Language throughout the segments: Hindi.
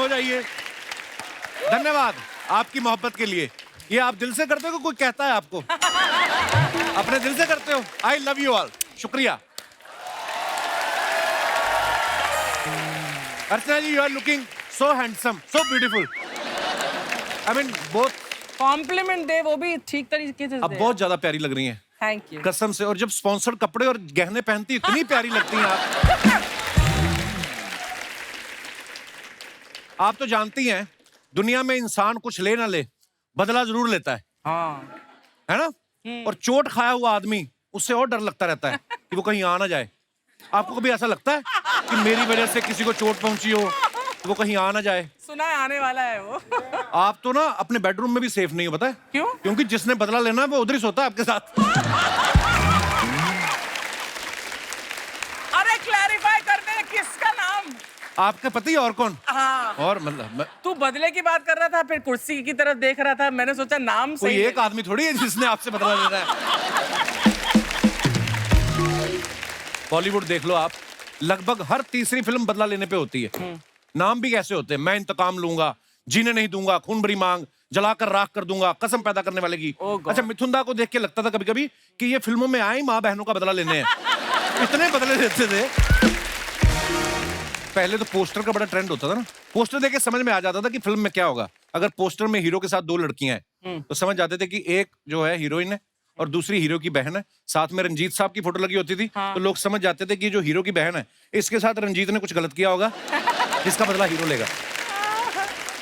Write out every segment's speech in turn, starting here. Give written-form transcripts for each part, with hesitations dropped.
हो जाइए। धन्यवाद आपकी मोहब्बत के लिए। ये आप दिल से करते हो कि कोई कहता है आपको? अपने दिल से करते हो? I love you all. शुक्रिया। Archana ji, you are looking so handsome, so beautiful. I mean both. Compliment दे वो भी ठीक तरीके से अब दे। बहुत ज्यादा प्यारी लग रही हैं। Thank you. कसम से। और जब स्पॉन्सर्ड कपड़े और गहने पहनती इतनी प्यारी लगती हैं आप। आप तो जानती हैं दुनिया में इंसान कुछ ले ना ले, बदला जरूर लेता है। हाँ। है ना? और चोट खाया हुआ आदमी, उससे और डर लगता रहता है कि वो कहीं आ ना जाए। आपको कभी ऐसा लगता है कि मेरी वजह से किसी को चोट पहुंची हो तो वो कहीं आ ना जाए? सुना है आने वाला है वो। आप तो ना अपने बेडरूम में भी सेफ नहीं हो, पता है क्यों? क्योंकि जिसने बदला लेना है वो उधर ही सोता है आपके साथ। अरे क्लैरिफाई कर दे किसका नाम? आपका पति और कौन? हाँ। और मतलब तू बदले की बात कर रहा था, फिर कुर्सी की तरफ देख रहा था, मैंने सोचा नाम कोई सही एक आदमी थोड़ी है जिसने आपसे बदला लेना है। बॉलीवुड देख लो आप, लगभग हर तीसरी फिल्म बदला लेने पे होती है। नाम भी कैसे होते हैं? मैं इंतकाम लूंगा, जीने नहीं दूंगा, खून भरी मांग, जलाकर राख कर दूंगा, कसम पैदा करने वाले की। Oh God. अच्छा, मिथुन दा को देख के लगता था कभी कभी कि ये फिल्मों में आए माँ बहनों का बदला लेने हैं। इतने बदले देते थे। पहले तो पोस्टर का बड़ा ट्रेंड होता था ना, पोस्टर देख के समझ में आ जाता था कि फिल्म में क्या होगा। अगर पोस्टर में हीरो के साथ दो लड़कियां हैं तो समझ जाते थे कि एक जो है हीरोइन है और दूसरी हीरो की बहन है। साथ में रंजीत साहब की फोटो लगी होती थी। हाँ। तो लोग समझ जाते थे कि जो हीरो की बहन है इसके साथ रंजीत ने कुछ गलत किया होगा, जिसका बदला हीरो लेगा।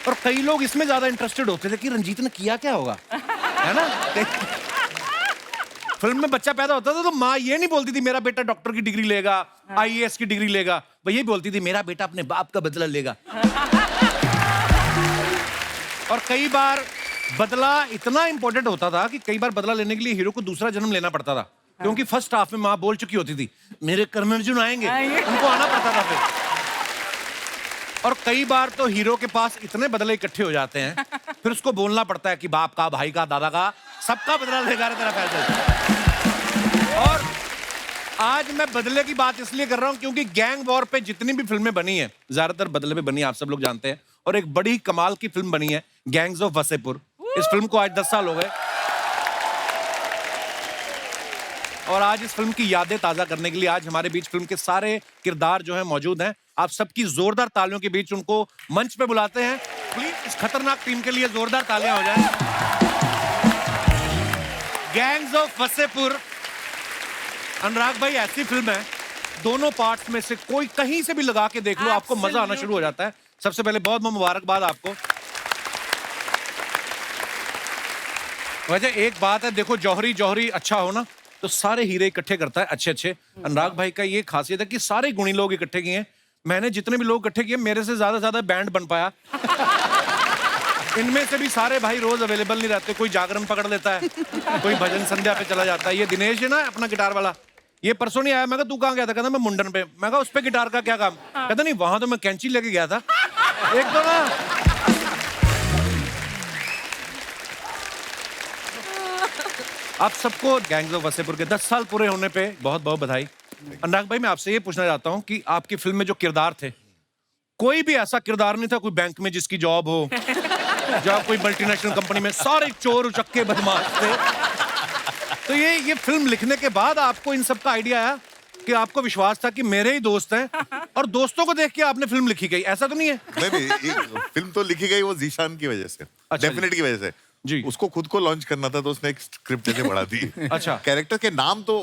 और कई लोग इसमें ज्यादा इंटरेस्टेड होते थे कि रंजीत ने किया क्या होगा, है ना? फिल्म में बच्चा पैदा होता था तो माँ ये नहीं बोलती थी मेरा बेटा डॉक्टर की डिग्री लेगा, आईएएस की डिग्री लेगा, वो ये बोलती थी मेरा बेटा अपने बाप का बदला लेगा। और कई बार बदला इतना इंपॉर्टेंट होता था कि कई बार बदला लेने के लिए हीरो को दूसरा जन्म लेना पड़ता था, क्योंकि फर्स्ट हाफ में माँ बोल चुकी होती थी मेरे कर्म अर्जुन आएंगे, उनको आना पड़ता था फिर। और कई बार तो हीरो के पास इतने बदले इकट्ठे हो जाते हैं फिर उसको बोलना पड़ता है कि बाप का, भाई का, दादा का, सबका बदला लेगा रे तेरा फैसला। और आज मैं बदले की बात इसलिए कर रहा हूं क्योंकि गैंग वॉर पे जितनी भी फिल्में बनी हैं ज्यादातर बदले पे बनी है, आप सब लोग जानते हैं। और एक बड़ी कमाल की फिल्म बनी है गैंग्स ऑफ वसेपुर। इस फिल्म को आज 10 साल हो गए और आज इस फिल्म की यादें ताजा करने के लिए आज हमारे बीच फिल्म के सारे किरदार जो हैं मौजूद हैं। आप सबकी जोरदार तालियों के बीच उनको मंच पे बुलाते हैं। प्लीज इस खतरनाक टीम के लिए जोरदार तालियां हो जाएं। गैंग्स ऑफ वसेपुर, अनुराग भाई, ऐसी फिल्म है दोनों पार्ट्स में से कोई कहीं से भी लगा के देख लो आपको मजा आना शुरू हो जाता है। सबसे पहले बहुत बहुत मुबारकबाद आपको। वजह एक बात है, देखो जौहरी जौहरी अच्छा हो ना तो सारे हीरे इकट्ठे करता है अच्छे अच्छे। अनुराग भाई का ये खासियत है कि सारे गुणी लोग इकट्ठे किए हैं। मैंने जितने भी लोग इकट्ठे किए मेरे से ज्यादा बैंड बन पाया। इनमें से भी सारे भाई रोज अवेलेबल नहीं रहते, कोई जागरण पकड़ लेता है, कोई भजन संध्या पे चला जाता है। ये दिनेश है ना अपना गिटार वाला, ये परसों नहीं आया। मैं कहा तू कहाँ गया था? कहता मैं मुंडन पे। मैं कहा उस पे गिटार का क्या काम? कहता नहीं वहां तो मैं कैंची लेके गया था। एक तो ना आप सबको गैंग्स ऑफ वसेपुर के 10 साल पूरे होने पे बहुत बहुत बधाई। अनुराग भाई, मैं आपसे ये पूछना चाहता हूँ कि आपकी फिल्म में जो किरदार थे, कोई भी ऐसा किरदार नहीं था कोई बैंक में जिसकी जॉब हो या कोई मल्टीनेशनल कंपनी में, सारे चोर उचक्के बदमाश थे। तो ये फिल्म लिखने के बाद आपको इन सब का आइडिया आया कि आपको विश्वास था कि मेरे ही दोस्त हैं और दोस्तों को देख के आपने फिल्म लिखी गई, ऐसा तो नहीं है? नहीं, फिल्म तो लिखी गई वो जीशान की वजह से, डेफिनेट की वजह से जी। उसको खुद को लॉन्च करना था तो उसने एक स्क्रिप्ट जैसे बढ़ा दी। अच्छा। कैरेक्टर के नाम तो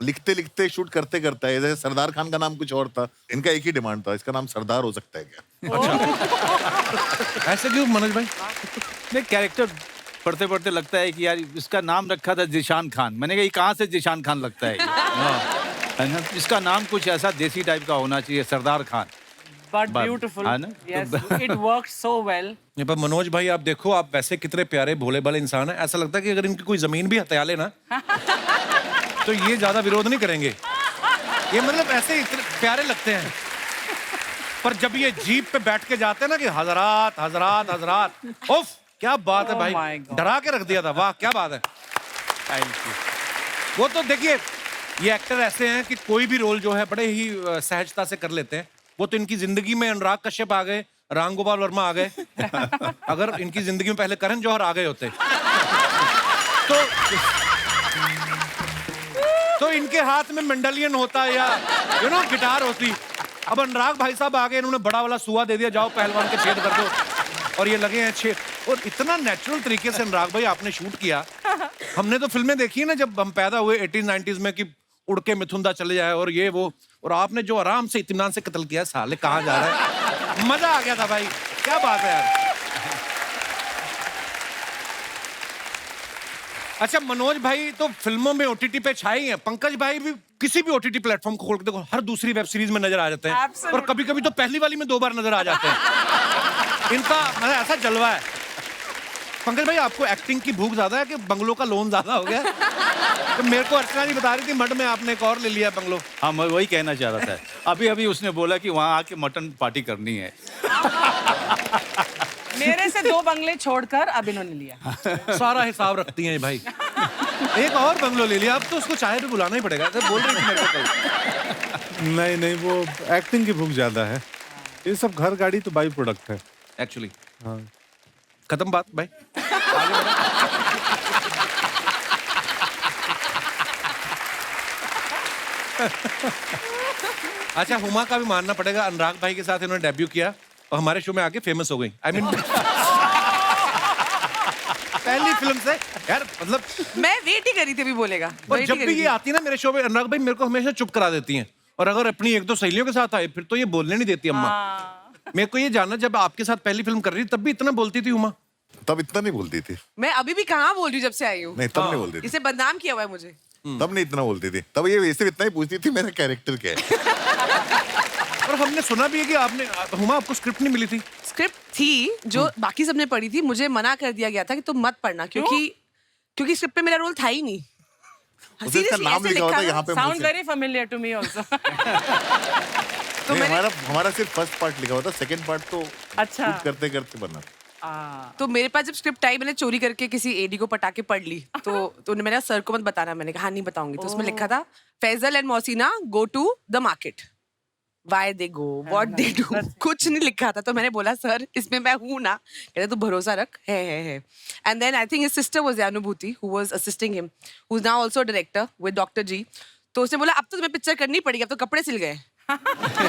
लिखते लिखते शूट करते करता है। जैसे सरदार खान का नाम कुछ और था, इनका एक ही डिमांड था, इसका नाम सरदार हो सकता है क्या? अच्छा। ऐसे क्यों मनोज भाई? नहीं, कैरेक्टर पढ़ते पढ़ते लगता है कि यार इसका नाम रखा था जिशान खान। मैंने कहा ये कहाँ से जिशान खान लगता है है ना? इसका नाम कुछ ऐसा देसी टाइप का होना चाहिए, सरदार खान। But beautiful. है ना? Yes, it worked so well. ये पर मनोज भाई आप देखो, आप वैसे कितने प्यारे भोले भाले इंसान हैं। ऐसा लगता है कि अगर इनकी कोई जमीन भी हथिया ले ना तो ये ज्यादा विरोध नहीं करेंगे। ये मतलब ऐसे इतने प्यारे लगते हैं, पर जब ये जीप पे बैठ के जाते हैं ना कि हजरात हजरात हजरात, उफ क्या बात है Oh my भाई, God. डरा के रख दिया था। वाह क्या बात है। Thank you. वो तो देखिए ये एक्टर ऐसे हैं कि कोई भी रोल जो है बड़े ही सहजता से कर लेते हैं। वो तो इनकी जिंदगी में अनुराग कश्यप आ गए राम गोपाल वर्मा आ गए। अगर इनकी जिंदगी में पहले करण जौहर आ गए होते तो इनके हाथ में मेंडलियन होता या गिटार होती। अब अनुराग भाई साहब आ गए, इन्होंने बड़ा वाला सुआ दे दिया, जाओ पहलवान के छेद कर दो, और ये लगे हैं छेद। और इतना नेचुरल तरीके से अनुराग भाई आपने शूट किया। हमने तो फिल्में देखी है ना जब हम पैदा हुए 80s 90s में, कि उड़ के मिथुंदा चले जाए और ये वो, और आपने जो आराम से इत्मीनान से कत्ल किया, साले कहाँ जा रहा है। मजा आ गया था भाई, क्या बात है यार। अच्छा, मनोज भाई तो फिल्मों में ओटीटी पे छाए ही हैं, पंकज भाई भी किसी भी ओटीटी प्लेटफॉर्म को खोल के देखो, हर दूसरी वेब सीरीज में नजर आ जाते हैं। Absolutely. और कभी कभी तो पहली वाली में 2 बार नजर आ जाते हैं। इनका मतलब ऐसा जलवा है। पंकज भाई, आपको एक्टिंग की भूख ज्यादा है कि बंगलों का लोन ज्यादा हो गया? तो मेरे को अर्चना जी बता रही थी मड में आपने एक और ले लिया बंगलो। हाँ, मैं वही कहना चाह रहा था। अभी अभी उसने बोला कि वहाँ आके मटन पार्टी करनी है। मेरे से 2 बंगले छोड़कर अब इन्होंने लिया। सारा हिसाब रखती हैं ये भाई। एक और बंगलो ले लिया, अब तो उसको चाय पे बुलाना ही पड़ेगा। तो बोल रही थी मेरे को कल। नहीं नहीं, वो एक्टिंग की भूख ज्यादा है। ये सब घर गाड़ी तो बाई प्रोडक्ट है एक्चुअली। हाँ। खत्म बात भाई। आगे बढ़ो। अच्छा, हुमा का भी मानना पड़ेगा, अनुराग भाई के साथ इन्होंने डेब्यू किया और हमारे शो में आके फेमस हो गई। आई मीन पहली फिल्म से यार, मतलब मैं वेट ही करी थी अभी बोलेगा। और जब भी ये आती है ना मेरे शो में, अनुराग भाई मेरे को हमेशा चुप करा देती हैं। और अगर अपनी 1-2 सहेलियों के साथ आए फिर तो ये बोलने नहीं देती अम्मा। मेरे को ये जानना, जब आपके साथ पहली फिल्म कर रही थी तब भी इतना बोलती थी हुमा? तब इतना नहीं बोलती थी। मैं अभी भी कहाँ बोल रही हूँ जब से आई हूँ। नहीं, तब नहीं बोलती थी। इसे बदनाम किया हुआ है मुझे। तब नहीं इतना बोलती थी। तब ये वैसे इतना ही पूछती थी मेरा कैरेक्टर क्या है। और हमने सुना भी है कि आपने, हुमा, आपको स्क्रिप्ट नहीं मिली थी? स्क्रिप्ट थी जो बाकी सबने पढ़ी थी, मुझे मना कर दिया गया था कि तुम मत पढ़ना, क्योंकि स्क्रिप्ट पे मेरा रोल था ही नहीं। उसने इसका नाम लिखा होता यहाँ पे। Sound very familiar to me also. तो मैंने हमारा सिर्फ फर्स्ट पार्ट लिखा होता, सेकंड पार्ट तो अच्छा। शूट करते करते बना। तो मेरे पास जब स्क्रिप्ट आई, मैंने चोरी करके किसी एडी को पटा के पढ़ ली। तो उन्होंने मेरा सर को मत बताना, मैंने कहा हाँ नहीं बताऊंगी। तो उसमें लिखा था Faisal and Mohsina go to the market, why they go, what they do, कुछ नहीं लिखा था। तो मैंने बोला सर इसमें मैं हूँ ना? कहते तू भरोसा रख, है। And then I think his sister was Anubhuti who was assisting him, who is now also director with doctor ji. तो उसने बोला अब तो तुम्हें पिक्चर करनी पड़ेगी, अब तो कपड़े सिल गए। तो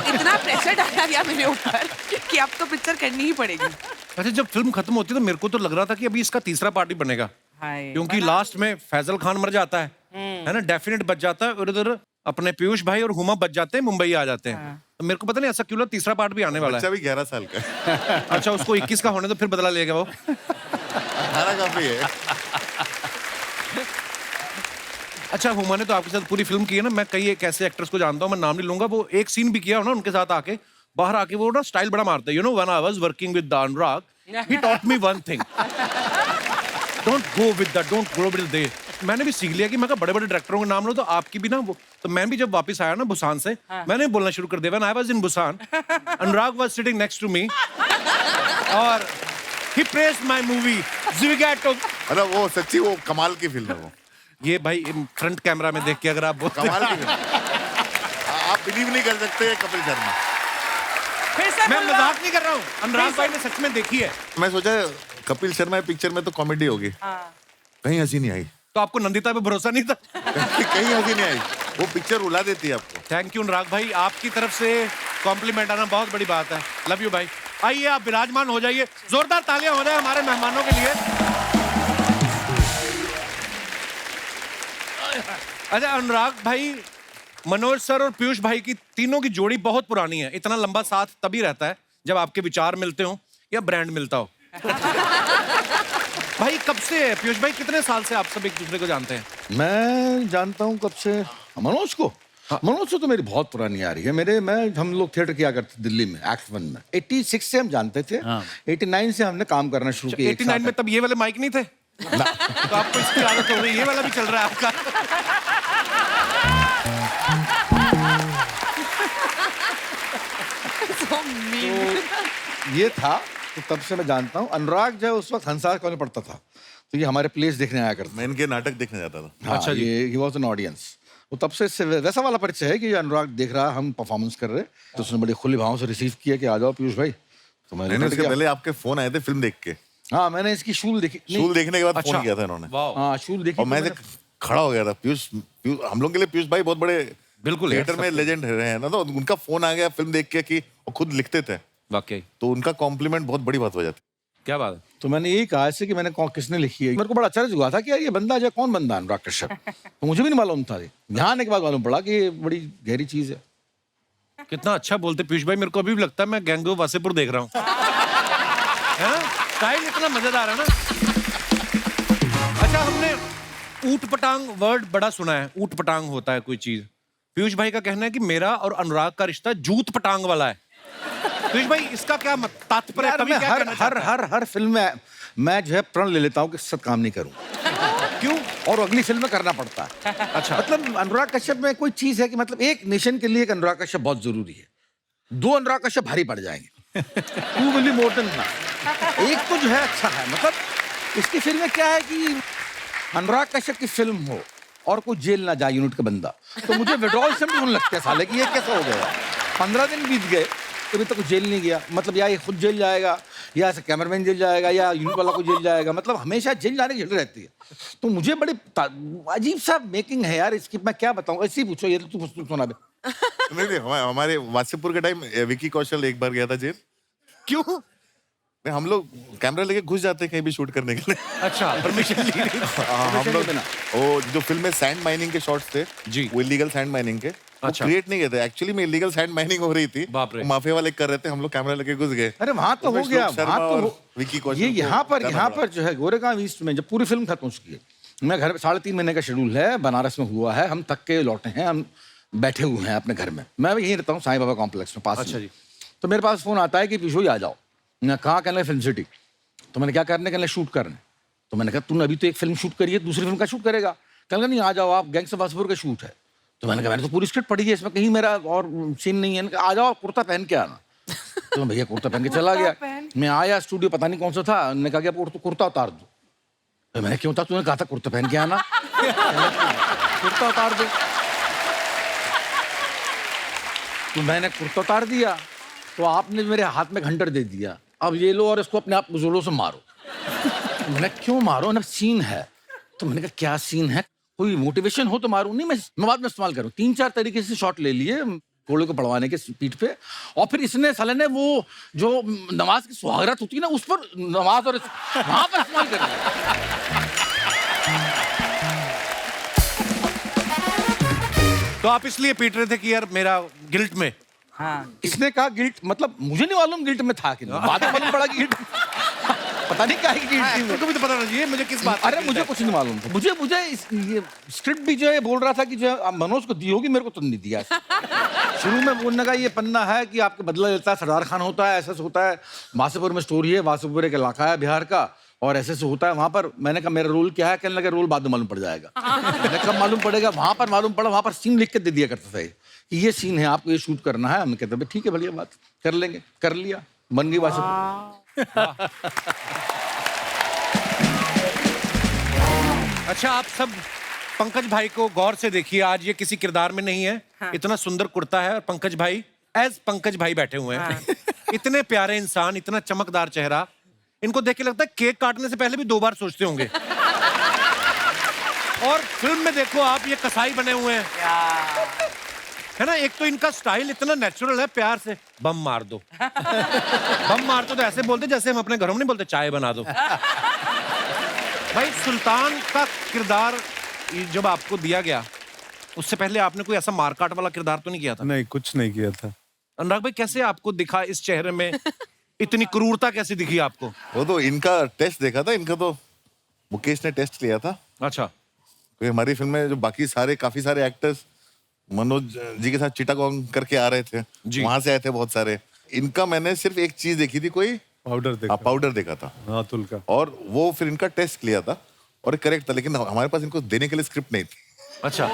इतना प्रेशर डाला गया मेरे ऊपर कि अब तो पिक्चर करनी ही पड़ेगी। अच्छा, जब फिल्म खत्म होती तो मेरे को तो लग रहा था कि अभी इसका तीसरा पार्ट ही बनेगा, क्योंकि लास्ट में फैजल खान मर जाता है ना, डेफिनेट बच जाता है, और उधर अपने पीयूष भाई और हुमा बच जाते हैं, मुंबई आ जाते हैं। तो मेरे को पता नहीं ऐसा क्यों लगा तीसरा पार्ट भी आने वाला है। बच्चा भी 11 साल का है। अच्छा, उसको 21 का होने तो फिर बदला लेगा वो। 18 काफी है। अच्छा, हुमा ने तो आपके साथ पूरी फिल्म की है ना। मैं कई एक ऐसे एक्टर्स को जानता हूँ, मैं नाम नहीं लूंगा, वो एक सीन भी किया हो ना उनके साथ आके, बाहर आके वो ना स्टाइल बड़ा मारता है। You know, when I was working with Anurag, he taught me one thing, don't go with that, don't go with they. मैंने भी सीख लिया कि मैं कहा बड़े बड़े डायरेक्टरों के नाम लो, तो आपकी भी ना वो। तो मैं भी जब वापस आया ना बुसान से, मैंने बोलना शुरू कर दिया, when I was in Busan, Anurag was sitting next to me और he praised my movie Zwigato. मतलब वो सच्ची वो कमाल की फिल्म है वो। ये भाई फ्रंट कैमरा में देख के अगर आप बोलते कमाल की फिल्म। आप बिलीव नहीं कर सकते कपिल शर्मा। फिर से मैं बोलना। मजाक नहीं कर रहा हूँ, अनुराग भाई ने सच में देखी है। मैं सोचा कपिल शर्मा पिक्चर में तो कॉमेडी होगी, कहीं हंसी नहीं आई। तो आपको नंदिता पे भरोसा नहीं था? कहीं हंसी नहीं आई। वो पिक्चर रुला देती है आपको। थैंक यू अनुराग भाई, आपकी तरफ से कॉम्प्लीमेंट आना बहुत बड़ी बात है। लव यू भाई। आइए आप विराजमान हो जाइए, जोरदार तालियां हो जाए हमारे मेहमानों के लिए। अच्छा, अनुराग भाई, मनोज सर और पीयूष भाई की तीनों की जोड़ी बहुत पुरानी है। इतना लंबा साथ तभी रहता है जब आपके विचार मिलते हो या ब्रांड मिलता हो। भाई कब से, पीयूष भाई कितने साल से आप सब एक दूसरे को जानते हैं? मैं जानता हूँ कब से मनोज को। मनोज से तो मेरी बहुत पुरानी आ रही है। हम लोग थिएटर किया करते दिल्ली में, एक्ट 1 में। 86 से हम जानते थे। 89 से हमने काम करना शुरू किया। 89 में तब ये वाले माइक नहीं थे? तो आपको इसकी आदत हो गई, ये वाला भी चल रहा है आपका। तो ये था, तो तब से मैं जानता हूँ। अनुराग जो है उस वक्त हंसा कॉलेज पढ़ता था, तो ये हमारे प्लेस देखने आया करता मैं इनके नाटक देखने जाता था। था। अच्छा जी। ये ही वाज एन ऑडियंस। तो तब से इससे वैसा वाला परिचय है कि अनुराग देख रहा, हम परफॉर्मेंस कर रहे, तो उसने बड़े खुले भाव से रिसीव किया कि आ जाओ पीयूष भाई, तो मैंने मैंने उतर उसके गया। पहले आपके फोन आए थे फिल्म देख के, हाँ मैंने इसकी शूल देखी नहीं, शूल देखने के बाद अच्छा। फोन किया था इन्होंने। हाँ शूल देखी और तो मैं मैंने- खड़ा हो गया था। हम लोग के लिए पीयूष भाई बहुत बड़े बिल्कुल यार, थिएटर में लेजेंड रहे हैं ना, तो उनका फोन आ गया फिल्म देख के कि वो खुद लिखते थे, वाकई तो उनका कॉम्प्लीमेंट बहुत बड़ी बात हो जाती। क्या बात है। तो मैंने यही कहा ऐसे कि मैंने किसने लिखी है। मेरे को बड़ा आश्चर्य हुआ था कि यार ये बंदा जो है, कौन बंदा है अनुराग कश्यप। तो मुझे भी नहीं मालूम था। यहाँ आने के बाद मालूम पड़ा कि ये बड़ी गहरी चीज है। कितना अच्छा बोलते पीयूष भाई, मेरे को अभी भी लगता है मैं गैंगो वासेपुर देख रहा हूँ। स्टाइल इतना मजेदार है ना। अच्छा, हमने ऊट पटांग वर्ड बड़ा सुना है। ऊट पटांग होता है कोई चीज। पीयूष भाई का कहना है कि मेरा और अनुराग का रिश्ता जूत पटांग वाला है। पीयूष भाई, इसका क्या तात्पर्य है? यार कभी मैं क्या कहना चाहता है? हर फिल्म में मैं जो है प्रण ले लेता हूँ कि सत काम नहीं करूँ। क्यों? और अगली फिल्म में करना पड़ता है। अच्छा, मतलब अनुराग कश्यप में कोई चीज है कि मतलब एक नेशन के लिए एक अनुराग कश्यप बहुत जरूरी है। दो अनुराग कश्यप भारी पड़ जाएंगे। Two will be more than one. एक तो जो है अच्छा है, मतलब इसकी फिल्म में क्या है कि अनुराग कश्यप की फिल्म हो और कोई जेल ना जाए यूनिट का बंदा, तो मुझे विड्रॉल से होने लगता है साले कि ये कैसा हो गया। 15 दिन बीत गए अभी तक जेल नहीं गया। मतलब या ये खुद जेल जाएगा, या ऐसे कैमरामैन जेल जाएगा, या यूनिट वाला को जेल जाएगा। मतलब हमेशा जेल जाने की झगड़ रहती है। तो मुझे बड़ी अजीब सा मेकिंग है यार इसकी। मैं क्या बताऊं, ऐसे ही पूछो, ये तो तू सुना दे। नहीं, हमारे वासेपुर के टाइम विकी कौशल एक बार गया था जेल। क्यों? नहीं, हम लोग कैमरा लेके घुस जाते हैं कहीं भी शूट करने के लिए। अच्छा, परमिशन ली नहीं। हम लोग वो जो फिल्म में सैंड माइनिंग के शॉट्स थे जी। वो इलीगल सैंड माइनिंग के अच्छा। क्रिएट नहीं किए थे। एक्चुअली में इलीगल सैंड माइनिंग हो रही थी, बाप रे। माफिया वाले कर रहे थे, हम लोग कैमरा लेके घुस गए। अरे वहां तो हो उसमें गया, श्लोक शर्मा वहां तो और हो। विकी कौशल ये को यहाँ करना पर जो है गोरेगांव ईस्ट में जब पूरी फिल्म खत्म हो चुकी है, मैं घर 3.5 महीने का शेड्यूल है, बनारस में हुआ है, हम थक के लौटे हैं, हम बैठे हुए हैं अपने घर में। मैं यहीं रहता हूँ साईं बाबा कॉम्प्लेक्स में पास। अच्छा जी। तो मेरे पास फोन आता है कि पीछू आ जाओ। मैं कहाँ? कहने फिल्म सिटी। तो मैंने क्या करने, कहने शूट करने। तो मैंने कहा तूने अभी तो एक फिल्म शूट करी है, दूसरी फिल्म का शूट करेगा? कहने नहीं आ जाओ आप, गैंग्स ऑफ वासेपुर का शूट है। तो मैंने कहा मैंने तो पूरी स्क्रिप्ट पढ़ी है, इसमें कहीं मेरा और सीन नहीं है। आ जाओ, कुर्ता पहन के आना। तो भैया कुर्ता पहन के चला गया। मैं आया, स्टूडियो पता नहीं कौन सा था, उन्होंने कहा कि आप कुर्ता उतार दो। तो मैंने क्यों था? तूने कहा था कुर्ता पहन के आना। कुर्ता उतार दो। तो मैंने कुर्ता उतार दिया, तो आपने मेरे हाथ में घंटर दे दिया, अब ये लो और इसको अपने आप जोरों से मारो। तो मैंने क्यों मारो ना, सीन है। तो मैंने कहा क्या सीन है, कोई मोटिवेशन हो तो मारूं। नहीं, मैं बाद में इस्तेमाल करूं। 3-4 तरीके से शॉट ले लिए घोड़े को पड़वाने के पीठ पे, और फिर इसने साले ने वो जो नमाज की सुहागरात होती है ना, उस पर नमाज और वहां पर इस्तेमाल कर दिया। तो आप इसलिए पीट रहे थे कि यार मेरा गिल्ट में। हाँ। इसने कहा गिल्ट, मतलब मुझे नहीं मालूम गिल्ट में था कि नहीं, बाद में मालूम पड़ा कि गिल्ट पता नहीं क्या है गिल्ट थी। मेरे को भी तो पता नहीं मुझे किस बात। अरे मुझे कुछ नहीं मालूम था। मुझे ये स्क्रिप्ट भी जो है बोल रहा था कि जो है मनोज को दी होगी, मेरे को तो नहीं दिया। शुरू में बोलने का ये पन्ना है कि आपके बदला लेता है, सरदार खान होता है, ऐसा होता है। वासेपुर में स्टोरी है, वासेपुर एक इलाका है बिहार का, और ऐसे होता है वहां पर। मैंने कहा मेरा रोल क्या है, कहने लगा रोल बाद में मालूम पड़ जाएगा। मैंने कब मालूम पड़ेगा? वहां पर मालूम पड़ा, वहां पर सीन लिख के दे दिया करता था कि ये सीन है, आपको ये शूट करना है। हमने कहते ठीक है बढ़िया बात, कर लेंगे। कर लिया, बन गई वासेपुर। अच्छा, आप सब पंकज भाई को गौर से देखिए। आज ये किसी किरदार में नहीं है। हाँ। इतना सुंदर कुर्ता है और पंकज भाई एज पंकज भाई बैठे हुए हैं। हाँ। इतने प्यारे इंसान, इतना चमकदार चेहरा। इनको देख के लगता है केक काटने से पहले भी 2 बार सोचते होंगे। और फिल्म में देखो आप, ये कसाई बने हुए हैं, है ना। एक तो इनका स्टाइल इतना नेचुरल है, प्यार से बम मार दो। बम मार दो तो ऐसे बोलते जैसे हम अपने घरों में नहीं बोलते चाय बना दो। भाई, सुल्तान का किरदार जब आपको दिया गया, उससे पहले आपने कोई ऐसा मारकाट वाला किरदार तो नहीं किया था? नहीं, कुछ नहीं किया था। अनुराग भाई, कैसे आपको दिखा इस चेहरे में इतनी क्रूरता कैसे दिखी आपको? वो तो इनका टेस्ट देखा था, इनका तो मुकेश ने टेस्ट लिया था। अच्छा। क्योंकि हमारी फिल्म में जो बाकी काफी सारे एक्टर्स मनोज जी के साथ चिटागोंग करके आ रहे थे, वहां से आए थे बहुत सारे। इनका मैंने सिर्फ एक चीज देखी थी, कोई पाउडर देखा। पाउडर देखा था अतुल का। और वो फिर इनका टेस्ट लिया था और करेक्ट था, लेकिन हमारे पास इनको देने के लिए स्क्रिप्ट नहीं थी। अच्छा।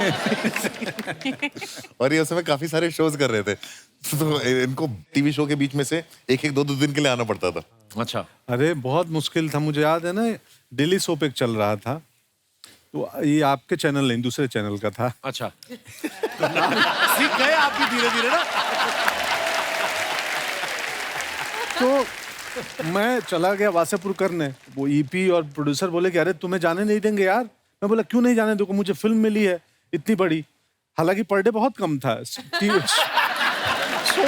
और ये उस समय काफी सारे शोज कर रहे थे, तो इनको टीवी शो के बीच में से एक 2 दिन के लिए आना पड़ता था। अच्छा। अरे बहुत मुश्किल था। मुझे याद है ना, डेली सोप एक चल रहा था, तो ये आपके चैनल नहीं, दूसरे चैनल का था। अच्छा। सीख गए आप भी धीरे धीरे ना। तो मैं चला गया वासेपुर करने, वो ईपी और प्रोड्यूसर बोले कि अरे तुम्हें जाने नहीं देंगे यार। मैं बोला क्यों नहीं जाने, देखो मुझे फिल्म मिली है इतनी बड़ी, हालांकि पर डे बहुत कम था, शो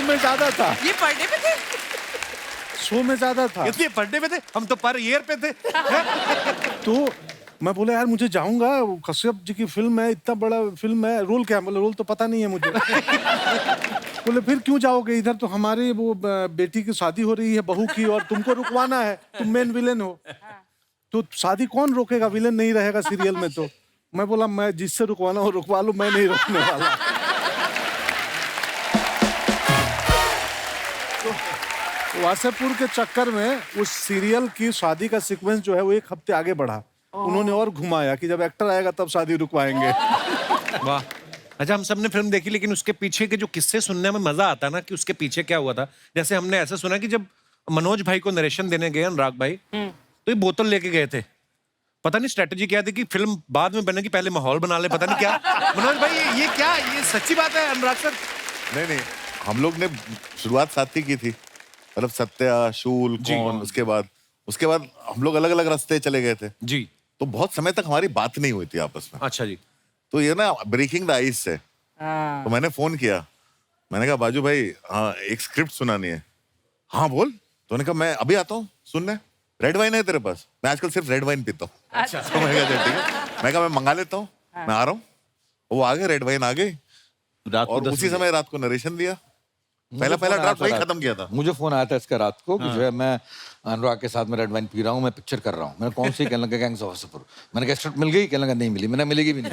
में ज्यादा था, ये पर डे पे थे? शो में ज्यादा था। इसलिए बर्थडे पे थे, हम तो पर ईयर पे थे। तो मैं बोला यार मुझे जाऊंगा, कश्यप जी की फिल्म है, इतना बड़ा फिल्म है, रोल क्या है? बोले रोल तो पता नहीं है मुझे। बोले फिर क्यों जाओगे, इधर तो हमारी वो बेटी की शादी हो रही है बहू की, और तुमको रुकवाना है, तुम मेन विलेन हो, तो शादी कौन रोकेगा, विलेन नहीं रहेगा सीरियल में। तो मैं बोला मैं जिससे रुकवाना हो रुकवा लो, मैं नहीं रोकने वाला। तो वासेपुर के चक्कर में उस सीरियल की शादी का सीक्वेंस जो है वो 1 हफ्ते आगे बढ़ा। उन्होंने और घुमाया कि जब एक्टर आएगा तब शादी रुकवाएंगे। वाह। अच्छा, हम सब ने फिल्म देखी, लेकिन उसके पीछे के जो किस्से सुनने में मजा आता ना कि उसके पीछे क्या हुआ था। जैसे हमने ऐसा सुना कि जब मनोज भाई को नरेशन देने गए अनुराग भाई, तो ये बोतल लेके गए थे। पता नहीं स्ट्रेटेजी क्या थी कि फिल्म बाद में बनेगी, पहले माहौल बना ले, पता नहीं क्या। मनोज भाई ये क्या, ये सच्ची बात है अनुराग सर? नहीं, हम लोग ने शुरुआत साथ ही की थी, मतलब सत्या, शूल, कौन, उसके बाद हम लोग अलग अलग रास्ते चले गए थे जी। तो बहुत समय तक हमारी बात नहीं हुई थी आपस में। अच्छा जी। तो ये ना ब्रेकिंग द आइस है। तो मैंने फोन किया, मैंने कहा बाजू भाई हाँ एक स्क्रिप्ट सुनानी है। हाँ बोल। तो उन्होंने कहा मैं अभी आता हूँ सुनने, रेड वाइन है तेरे पास? मैं आजकल सिर्फ रेड वाइन पीता हूँ। अच्छा। तो मैं कहा ठीक है, मैं कहा मैं मंगा लेता हूँ, मैं आ रहा हूँ। वो आ गए, रेड वाइन आ गई, रात को और 10 उसी बजे। समय रात को नरेशन दिया। पहला ड्राफ्ट वही खत्म किया था। मुझे फोन आया था इसका रात को कि जो है मैं अनुराग के साथ में रेड वाइन पी रहा हूँ, मैं पिक्चर कर रहा हूँ। मैंने कौन सी? कहने लगा गैंग्स ऑफ वासेपुर। मैंने कहा स्क्रिप्ट मिल गई? कहने लगा नहीं मिली। मैंने मिलेगी भी नहीं।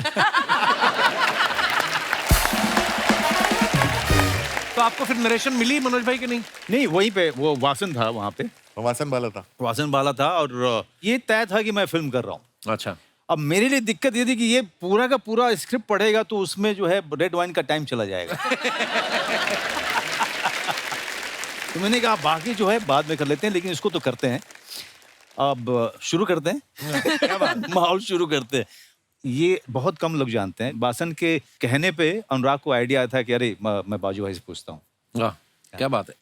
तो आपको फिर नरेशन मिली मनोज भाई की नहीं? नहीं, वहीं पे वो वासन था, वहाँ पे वासन वाला था। वासन वाला था, और ये तय था कि मैं फिल्म कर रहा हूँ। अच्छा। अब मेरे लिए दिक्कत ये थी कि ये पूरा का पूरा स्क्रिप्ट पढ़ेगा तो उसमें जो है रेड वाइन का टाइम चला जाएगा। तो मैंने कहा बाकी जो है बाद में कर लेते हैं, लेकिन इसको तो करते हैं। अब शुरू करते हैं। क्या बात, माहौल शुरू करते हैं। ये बहुत कम लोग जानते हैं, वासन के कहने पे अनुराग को आइडिया आया था कि अरे मैं बाजू भाई से पूछता हूँ। वाह, क्या बात है।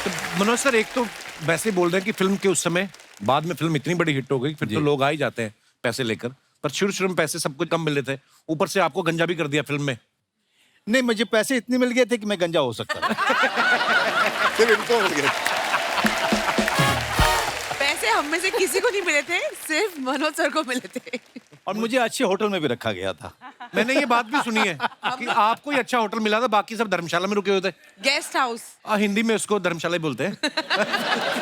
तो मनोज सर, एक तो वैसे बोल रहे हैं कि फिल्म के उस समय, बाद में फिल्म इतनी बड़ी हिट हो गई, फिर तो लोग आ ही जाते हैं पैसे लेकर, पर शुरू में पैसे सब कुछ कम मिले थे, ऊपर से आपको गंजा भी कर दिया फिल्म में। नहीं, मुझे पैसे इतने मिल गए थे कि मैं गंजा हो सकता था। सिर्फ इनको मिल गया। पैसे हम में से किसी को नहीं मिले थे, सिर्फ मनोज सर को मिले थे। और मुझे अच्छे होटल में भी रखा गया था। मैंने ये बात भी सुनी है कि आपको ही अच्छा होटल मिला था, बाकी सब धर्मशाला में रुके हुए थे। Guest house. हिंदी में उसको धर्मशाला ही बोलते हैं।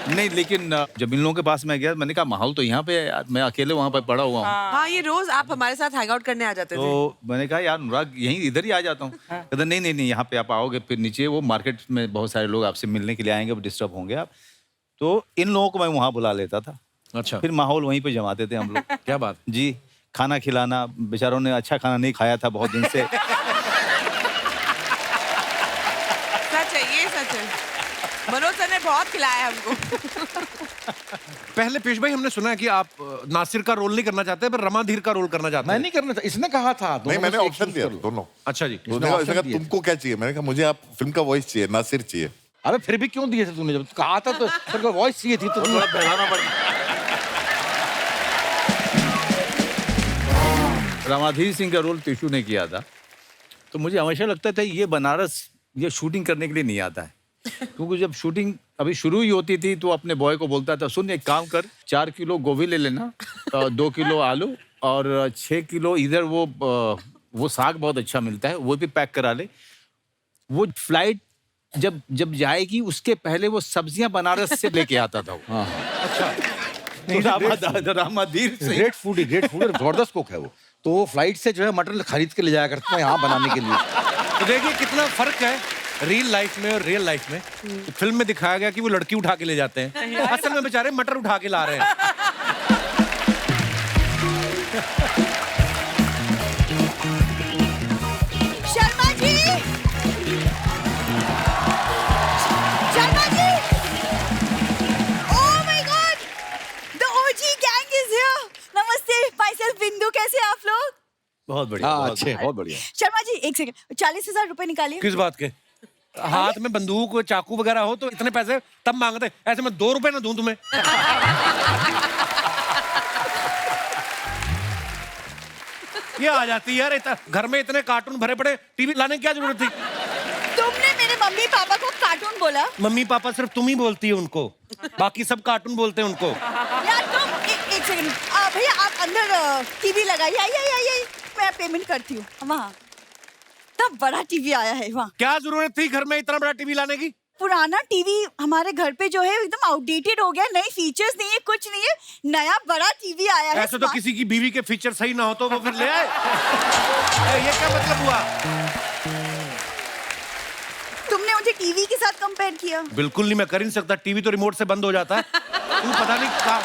नहीं, लेकिन जब इन लोगों के पास मैं गया, मैंने कहा माहौल तो यहाँ पे है यार, मैं अकेले वहाँ पे पड़ा हुआ हूँ। हाँ, ये रोज आप हमारे साथ हैंग आउट करने आ जाते थे। तो मैंने कहा यार अनुराग यहीं इधर ही आ जाता हूँ। कहता नहीं, यहाँ पे आप आओगे फिर नीचे वो मार्केट में बहुत सारे लोग आपसे मिलने के लिए आएंगे, डिस्टर्ब होंगे आप। तो इन लोगों को मैं वहाँ बुला लेता था। अच्छा। फिर माहौल वहीं पे जमाते थे हम लोग। क्या बात जी, खाना खिलाना, बेचारों ने अच्छा खाना नहीं खाया था बहुत दिन से। सच है, ये सच है। मनोज सर ने बहुत खिलाया हमको। पहले पेश भाई, हमने सुना है कि आप नासिर का रोल नहीं करना चाहते, पर रमाधीर का रोल करना चाहते मैं हैं। नहीं करना था, इसने कहा था। नहीं, मैंने दोनों में से एक ऑप्शन choose दिया कर लो। दोनों। अच्छा जी। उसने कहा तुमको क्या चाहिए? मैंने कहा मुझे आप फिल्म का वॉइस चाहिए, नासिर चाहिए। अबे फिर भी क्यों दिए थे तूने? जब कहा था तो तेरे को वॉइस चाहिए थी तो थोड़ा बढ़ाना पड़ता। रामाधीर सिंह का रोल टिशू ने किया था, तो मुझे हमेशा लगता था ये बनारस ये शूटिंग करने के लिए नहीं आता है, क्योंकि जब शूटिंग अभी शुरू ही होती थी तो अपने बॉय को बोलता था, सुन एक काम कर, 4 किलो गोभी ले लेना, 2 किलो आलू और 6 किलो इधर वो साग बहुत अच्छा मिलता है, वो भी पैक करा ले। वो फ्लाइट जब जाएगी उसके पहले वो सब्जियां बनारस से लेके आता था वो। अच्छा तो रामाधीर सिंह ग्रेट फूड और जबरदस्त कुक है वो। तो वो फ्लाइट से जो है मटन खरीद के ले जाया करता है यहाँ बनाने के लिए। तो देखिए कितना फर्क है रियल लाइफ में और रियल लाइफ में। तो फिल्म में दिखाया गया कि वो लड़की उठा के ले जाते हैं, असल में बेचारे मटर उठा के ला रहे हैं। Sharma ji, Sharma ji, oh my god, the OG gang is here. नमस्ते, माय सेल्फ बिंदु, कैसे हैं आप लोग? बहुत बढ़िया। हाँ बहुत अच्छे, बहुत बढ़िया। शर्मा जी एक सेकंड, 40,000 रुपए निकालिए। किस बात के? हाथ में बंदूक चाकू वगैरह हो तो इतने पैसे तब मांगते, ऐसे मैं 2 रुपए ना दूं तुम्हें। ये आ जाती है यार, घर में इतने कार्टून भरे पड़े, टीवी लाने की क्या जरूरत थी? तुमने मेरे मम्मी पापा को कार्टून बोला? मम्मी पापा सिर्फ तुम ही बोलती है उनको, बाकी सब कार्टून बोलते हैं उनको। यार तुम एक सेकंड भैया, आप अंदर टीवी लगाइए, आइए, मैं पेमेंट करती हूँ। वहाँ तब बड़ा टीवी आया है वहाँ। क्या जरूरत थी घर में इतना बड़ा टीवी लाने की? पुराना टीवी हमारे घर पे जो है एकदम आउटडेटेड हो गया, नए फीचर्स नहीं है, कुछ नहीं है, नया बड़ा टीवी आया है। ऐसे तो किसी की बीवी के फीचर सही ना हो तो वो फिर ले आए। ये क्या मतलब हुआ? तुमने मुझे टीवी के साथ कंपेयर किया। बिल्कुल नहीं, मैं कर ही नहीं सकता, टीवी तो रिमोट से बंद हो जाता है। तुम पता नहीं क्या।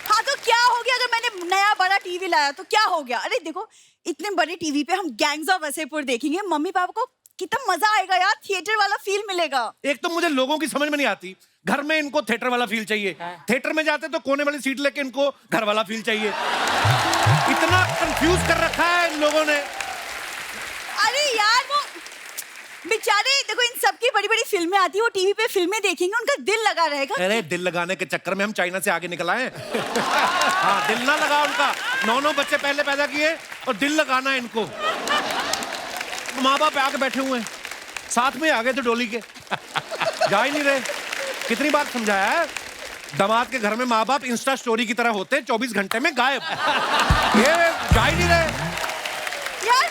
हाँ तो क्या हो गया अगर मैंने नया बड़ा टीवी लाया तो क्या हो गया? अरे देखो, इतने बड़े टीवी पे हम गैंग्स ऑफ वसेपुर देखेंगे, मम्मी पापा को कितना मजा आएगा यार, थिएटर वाला फील मिलेगा। एक तो मुझे लोगों की समझ में नहीं आती, घर में इनको थिएटर वाला फील चाहिए, थिएटर में जाते तो कोने वाली सीट लेके इनको घर वाला फील चाहिए। इतना कंफ्यूज कर रखा है इन लोगों ने। अरे यार वो बेचारे, देखो इन सबकी बड़ी बड़ी फिल्में आती है, वो टीवी पे फिल्में देखेंगे, उनका दिल लगा रहेगा। अरे दिल लगाने के चक्कर में हम चाइना से आगे निकल आए। हाँ, दिल ना लगा उनका, 9 बच्चे पहले पैदा किए और दिल लगाना है इनको। माँ बाप आके बैठे हुए हैं, साथ में आ गए थे डोली के, जा ही नहीं रहे। कितनी बार समझाया है, दामाद के घर में माँ बाप इंस्टा स्टोरी की तरह होते, 24 घंटे में गायब। ये जा ही नहीं रहे यार।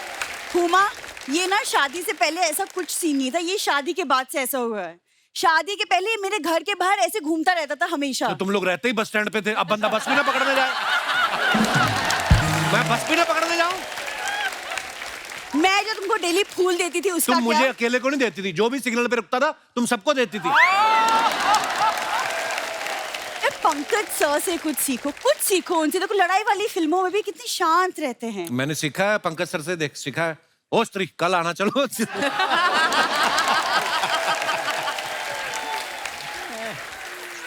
हुमा, ये ना शादी से पहले ऐसा कुछ सीन नहीं था, ये शादी के बाद से ऐसा हुआ है। शादी के पहले मेरे घर के बाहर ऐसे घूमता रहता था हमेशा। तो तुम लोग रहते ही बस स्टैंड पे थे, अब बंदा बस भी ना पकड़ने जाए। मैं बस भी ना पकड़ने जाऊं? मैं जो तुमको डेली फूल देती थी उसका तुम मुझे क्या? अकेले को नहीं देती थी, जो भी सिग्नल पे रुकता था तुम सबको देती थी। पंकज सर से कुछ सीखो उनसे। देखो लड़ाई वाली फिल्मों में भी कितने शांत रहते हैं। मैंने सीखा है पंकज सर से, देख सीखा है। ओ स्त्री, कल आना चलो।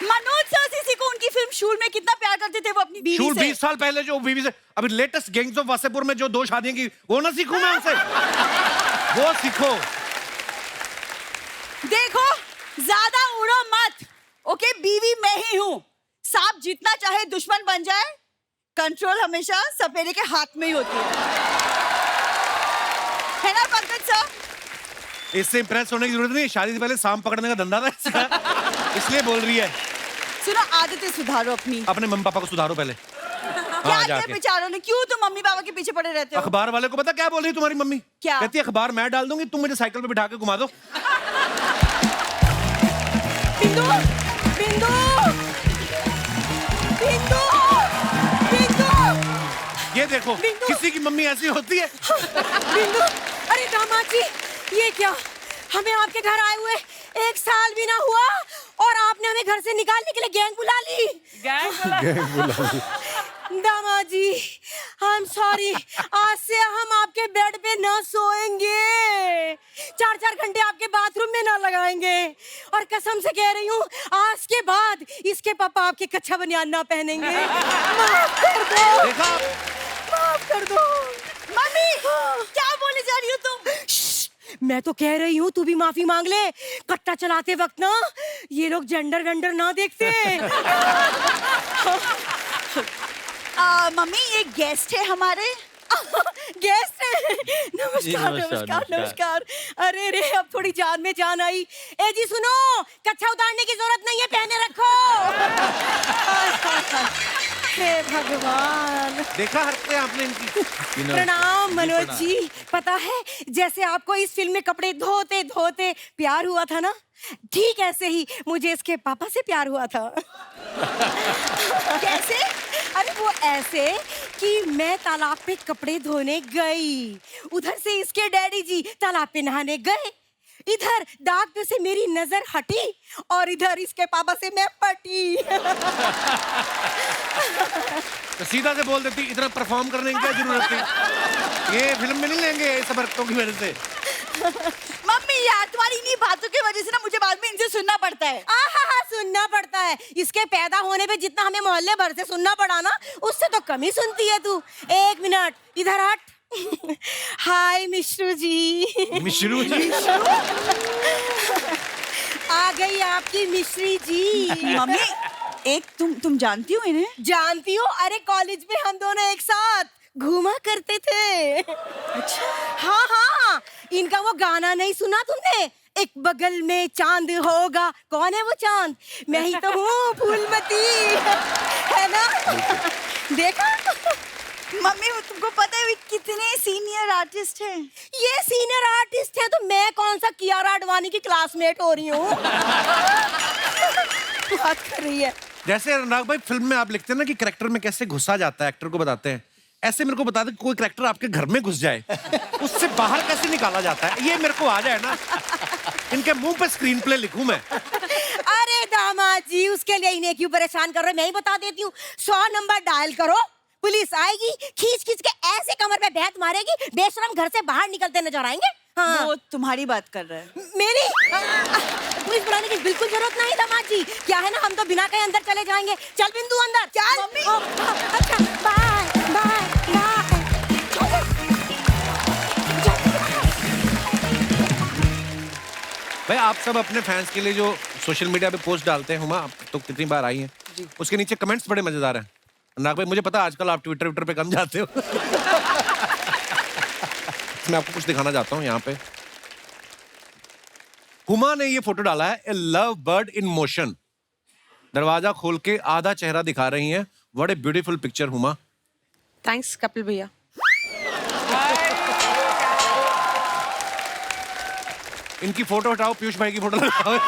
मनोज सर से सीखो, उनकी फिल्म शूल में कितना प्यार करते थे वो अपनी बीवी शूल से। 20 साल पहले जो बीवी से, अभी लेटेस्ट गैंग्स ऑफ वासेपुर में जो 2 शादियां की, वो ना सीखूं मैं उनसे? वो सीखो। देखो ज्यादा उड़ो मत, ओके? बीवी मैं ही हूँ, सांप जितना चाहे दुश्मन बन जाए, कंट्रोल हमेशा सपेरे के हाथ में ही होती है ना पंकज सर? इससे इंप्रेस होने की जरूरत नहीं, शादी से पहले सांप पकड़ने का धंधा था इसका, इसलिए बोल रही है। सुनो, आदतें सुधारो अपनी। अपने मम्मी पापा को सुधारो पहले। क्या हाँ, क्या जाके। बेचारों ने, क्यों तुम मम्मी पापा के पीछे पड़े रहते हो? अखबार वाले को पता क्या बोल रही है तुम्हारी मम्मी? क्या? कहती है अखबार मैं डाल दूंगी, तुम मुझे साइकिल पे बिठा के घुमा दो। बिंदु, बिंदु, बिंदु, बिंदु, ये देखो, बिंदु। किसी की मम्मी ऐसी होती है। बिंदु, अरे दामाद जी, ये क्या? हमें आपके घर आए हुए 1 साल भी ना हुआ और आपने हमें घर से निकालने के लिए गैंग बुला ली। दामाद जी, आई एम सॉरी, आज से हम आपके बेड पे ना सोएंगे, 4-4 घंटे आपके बाथरूम में ना लगाएंगे, और कसम से कह रही हूँ, आज के बाद इसके पापा आपके कच्चा बनियान ना पहनेंगे। माफ कर दो, देखा, माफ कर दो। मम्मी क्या बोले जा रही हो तुम? मैं तो कह रही हूँ तू भी माफी मांग ले, कट्टा चलाते वक्त ना ये लोग जेंडर वेंडर ना देखते। मम्मी, ये गेस्ट है हमारे। गेस्ट है? नमस्कार नमस्कार नमस्कार। अरे रे, अब थोड़ी जान में जान आई। ए जी सुनो, कच्छा उतारने की जरूरत नहीं है, पहने रखो। हे भगवान, देखा हरकतें आपने इनकी। प्रणाम मनोज जी। पता है, जैसे आपको इस फिल्म में कपड़े धोते धोते प्यार हुआ था ना, ठीक ऐसे ही मुझे इसके पापा से प्यार हुआ था। कैसे? अरे वो ऐसे कि मैं तालाब पे कपड़े धोने गई, उधर से इसके डैडी जी तालाब पे नहाने गए, इधर दाग पे से मेरी नजर हटी और इधर इसके पापा से मैं पटी। तो सीधा से बोल देती, इतना परफॉर्म करने की क्या जरूरत थी? ये फिल्म में नहीं लेंगे सब हरकतों की वजह से। मम्मी यार, तुम्हारी इन्हीं बातों की वजह से ना मुझे बाद में इनसे सुनना पड़ता है। सुनना पड़ता है? इसके पैदा होने पे जितना हमें मोहल्ले भर से सुनना पड़ा ना, उससे तो कम ही सुनती है तू। 1 मिनट इधर हट, हाय मिश्रू जी। मिश्रू जी आ गई आपकी मिश्री जी। मम्मी एक तुम जानती हो इन्हें? जानती हो, अरे कॉलेज में हम दोनों एक साथ घूमा करते थे। अच्छा। हाँ हाँ, इनका वो गाना नहीं सुना तुमने, एक बगल में चांद होगा, कौन है वो चांद? मैं ही तो हूँ फूलमती, है ना? देखा? मम्मी वो तुमको पता है वे कितने सीनियर आर्टिस्ट हैं? ये सीनियर आर्टिस्ट है तो मैं कौन सा कियारा आडवाणी की क्लासमेट हो रही हूँ? बात कर रही है। जैसे अनुराग भाई फिल्म में आप लिखते हैं ना कि कैरेक्टर में कैसे घुसा जाता है, एक्टर को बताते हैं, ऐसे मेरे को बता दे कोई कैरेक्टर आपके घर में घुस जाए, उससे बाहर कैसे निकाला जाता है, ये मेरे को आ जाए ना, इनके मुंह पे स्क्रीन प्ले लिखूं मैं। अरे दामाद जी, उसके लिए इन्हें क्यों परेशान कर रहे हो? मैं ही बता देती हूँ, 100 नंबर डायल करो, पुलिस आएगी, खींच खींच के ऐसे कमर पे बैठ मारेगी, बेशरम घर से बाहर निकलते नजर आएंगे। हाँ। वो तुम्हारी बात कर रहा है। मेरी पुलिस बुलाने की बिल्कुल जरूरत नहीं दामाद जी, क्या है ना, हम तो बिना कहीं अंदर चले जाएंगे। चल बिंदु अंदर चल। मम्मी। अच्छा बाय बाय बाय। भाई आप सब अपने फैंस के लिए जो सोशल मीडिया पे पोस्ट डालते हैं, हुमा आप तो कितनी बार आई हैं, उसके नीचे कमेंट्स बड़े मजेदार हैं। अनुराग भाई मुझे पता है आजकल आप ट्विटर पे कम जाते हो। मैं आपको कुछ दिखाना चाहता हूँ यहाँ पे। हुमा ने ये फोटो डाला है, ए लव बर्ड इन मोशन, दरवाजा खोल के आधा चेहरा दिखा रही हैं। What a beautiful picture Huma. Thanks Kapil भैया। इनकी फोटो हटाओ, पीयूष भाई की फोटो लगाओ।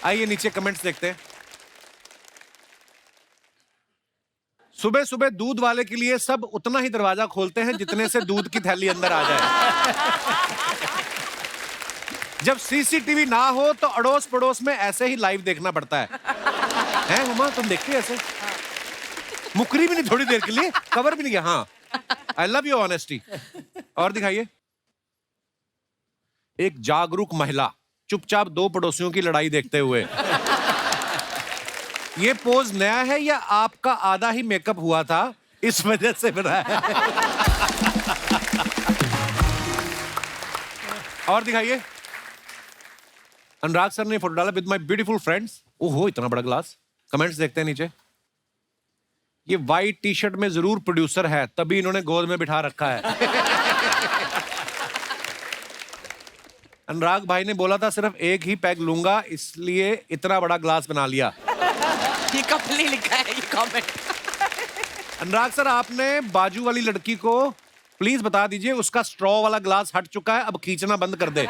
आइए नीचे कमेंट्स देखते हैं। सुबह सुबह दूध वाले के लिए सब उतना ही दरवाजा खोलते हैं जितने से दूध की थैली अंदर आ जाए। जब सीसीटीवी ना हो तो अड़ोस पड़ोस में ऐसे ही लाइव देखना पड़ता है। हैं हुमा, तुम देखती है ऐसे? मुकरी भी नहीं थोड़ी देर के लिए, कवर भी नहीं किया। हाँ, आई लव यू ऑनेस्टी। और दिखाइए। एक जागरूक महिला चुपचाप दो पड़ोसियों की लड़ाई देखते हुए। ये पोज नया है या आपका आधा ही मेकअप हुआ था इस वजह से बनाया है? और दिखाइए। अनुराग सर ने फोटो डाला विद माय ब्यूटीफुल फ्रेंड्स। ओहो इतना बड़ा ग्लास। कमेंट्स देखते हैं नीचे। ये वाइट टी शर्ट में जरूर प्रोड्यूसर है, तभी इन्होंने गोद में बिठा रखा है। अनुराग भाई ने बोला था सिर्फ एक ही पैग लूंगा, इसलिए इतना बड़ा ग्लास बना लिया। ये कपिल ने लिखा है ये कमेंट। अनुराग सर आपने बाजू वाली लड़की को प्लीज बता दीजिए उसका स्ट्रॉ वाला ग्लास हट चुका है, अब खींचना बंद कर दे।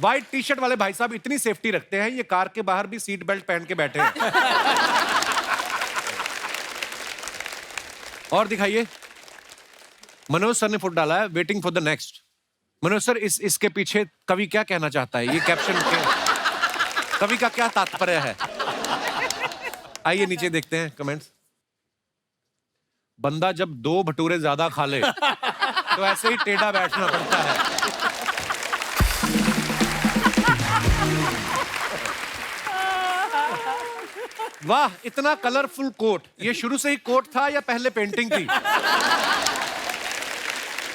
व्हाइट टी शर्ट वाले भाई साहब इतनी सेफ्टी रखते हैं, ये कार के बाहर भी सीट बेल्ट पहन के बैठे हैं। और दिखाइए। मनोज सर ने फोटो डाला है waiting for the next. Manoj sir इसके पीछे कवि क्या कहना चाहता है? ये कैप्शन के कवि का क्या तात्पर्य है? आइए नीचे देखते हैं कमेंट्स। बंदा जब 2 भटूरे ज्यादा खा ले तो ऐसे ही टेढ़ा बैठना पड़ता है। वाह इतना कलरफुल कोट। ये शुरू से ही कोट था या पहले पेंटिंग थी?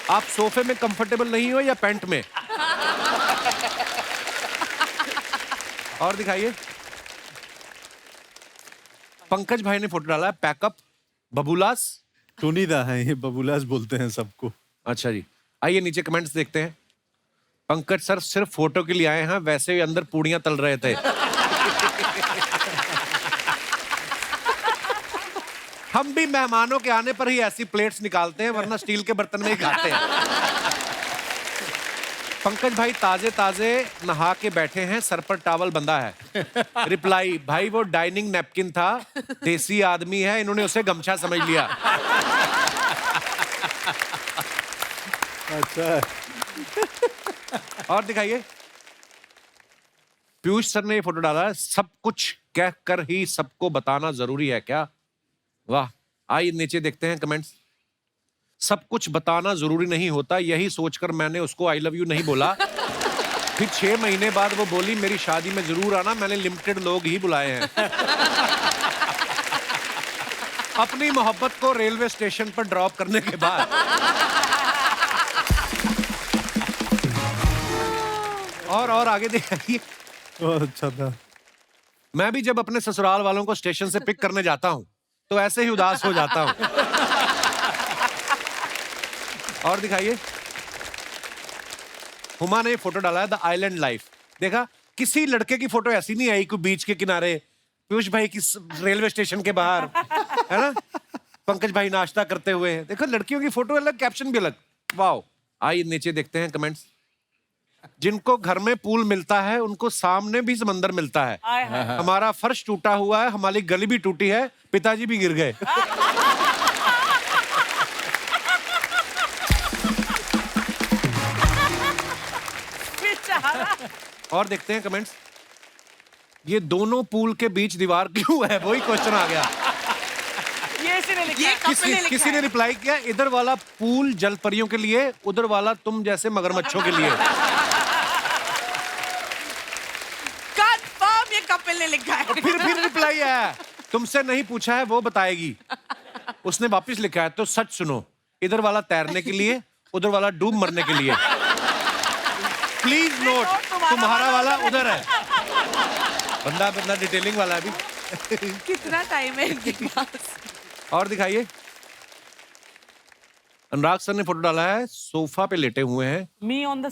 आप सोफे में कंफर्टेबल नहीं हो या पैंट में? और दिखाइए। पंकज भाई ने फोटो डाला है पैकअप बबूलास। टोनीदा है ये, बबूलास बोलते हैं सबको। अच्छा जी। आइए नीचे कमेंट्स देखते हैं। पंकज सर सिर्फ फोटो के लिए आए हैं, वैसे ही अंदर पूड़ियां तल रहे थे। हम भी मेहमानों के आने पर ही ऐसी प्लेट्स निकालते हैं, वरना स्टील के बर्तन में ही खाते हैं। पंकज भाई ताजे ताजे नहा के बैठे हैं, सर पर टॉवल बंधा है। रिप्लाई भाई वो डाइनिंग नैपकिन था, देसी आदमी है, इन्होंने उसे गमछा समझ लिया। अच्छा। और दिखाइए। पीयूष सर ने ये फोटो डाला है, सब कुछ कह कर ही सबको बताना जरूरी है क्या? वाह। आइए नीचे देखते हैं कमेंट्स। सब कुछ बताना जरूरी नहीं होता, यही सोचकर मैंने उसको आई लव यू नहीं बोला। फिर 6 महीने बाद वो बोली मेरी शादी में जरूर आना, मैंने लिमिटेड लोग ही बुलाए हैं। अपनी मोहब्बत को रेलवे स्टेशन पर ड्रॉप करने के बाद और आगे देखिए। बहुत अच्छा था। मैं भी जब अपने ससुराल वालों को स्टेशन से पिक करने जाता हूं तो ऐसे ही उदास हो जाता हूं। और दिखाइए, हुमा ने फोटो डाला है द आइलैंड लाइफ। देखा, किसी लड़के की फोटो ऐसी नहीं आई कोई बीच के किनारे, पीयूष भाई की रेलवे स्टेशन के बाहर, है ना, पंकज भाई नाश्ता करते हुए। देखो, लड़कियों की फोटो अलग, कैप्शन भी अलग। वाओ। आइए नीचे देखते हैं कमेंट्स। जिनको घर में पूल मिलता है उनको सामने भी समंदर मिलता है। हमारा फर्श टूटा हुआ है, हमारी गली भी टूटी है, पिताजी भी गिर गए। और देखते हैं कमेंट्स। ये दोनों पूल के बीच दीवार क्यों है, वही क्वेश्चन आ गया। किसी ने रिप्लाई किया, इधर वाला पूल जल परियों के लिए, उधर वाला तुम जैसे मगरमच्छों के लिए। कंफर्म ये कपिल ने लिखा है। फिर रिप्लाई आया, तुमसे नहीं पूछा है वो बताएगी। उसने वापस लिखा है, तो सच सुनो, इधर वाला तैरने के लिए, उधर वाला डूब मरने के लिए। प्लीज नोट, तुम्हारा वाला उधर है। बंदा डिटेलिंग वाला भी। कितना टाइम है इनके पास। और दिखाइए, अनुराग सर ने फोटो डाला है, सोफा पे लेटे हुए हैं। Me on the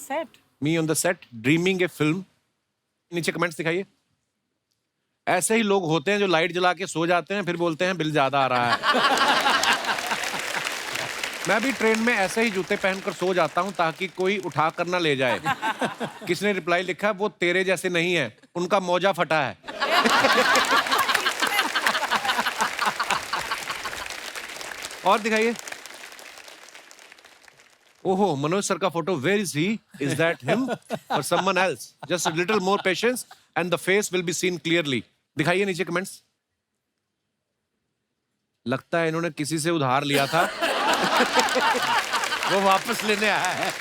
set dreaming A film. नीचे कमेंट्स दिखाइए। ऐसे ही लोग होते हैं जो लाइट जला के सो जाते हैं, फिर बोलते हैं बिल ज्यादा आ रहा है। मैं भी ट्रेन में ऐसे ही जूते पहनकर सो जाता हूं ताकि कोई उठा कर ना ले जाए। किसने रिप्लाई लिखा, वो तेरे जैसे नहीं है, उनका मौजा फटा है। और दिखाइए। ओहो, मनोज सर का photo, where is he? Is that him और someone else? Just a little more patience and the face will be seen clearly. दिखाइए नीचे कमेंट्स। लगता है इन्होंने किसी से उधार लिया था। वो वापस लेने आया है।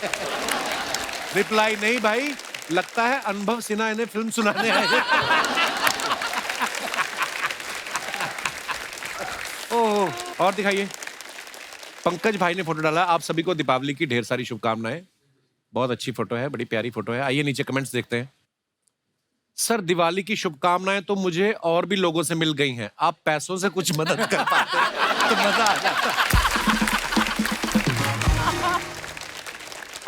रिप्लाई नहीं भाई, लगता है अनुभव सिन्हा इन्हें फिल्म सुनाने आए हैं। ओह, और दिखाइए। पंकज भाई ने फोटो डाला, आप सभी को दीपावली की ढेर सारी शुभकामनाएं। बहुत अच्छी फोटो है, बड़ी प्यारी फोटो है। आइए नीचे कमेंट्स देखते हैं। सर, दिवाली की शुभकामनाएं तो मुझे और भी लोगों से मिल गई हैं, आप पैसों से कुछ मदद कर पाते तो मजा आ जाता।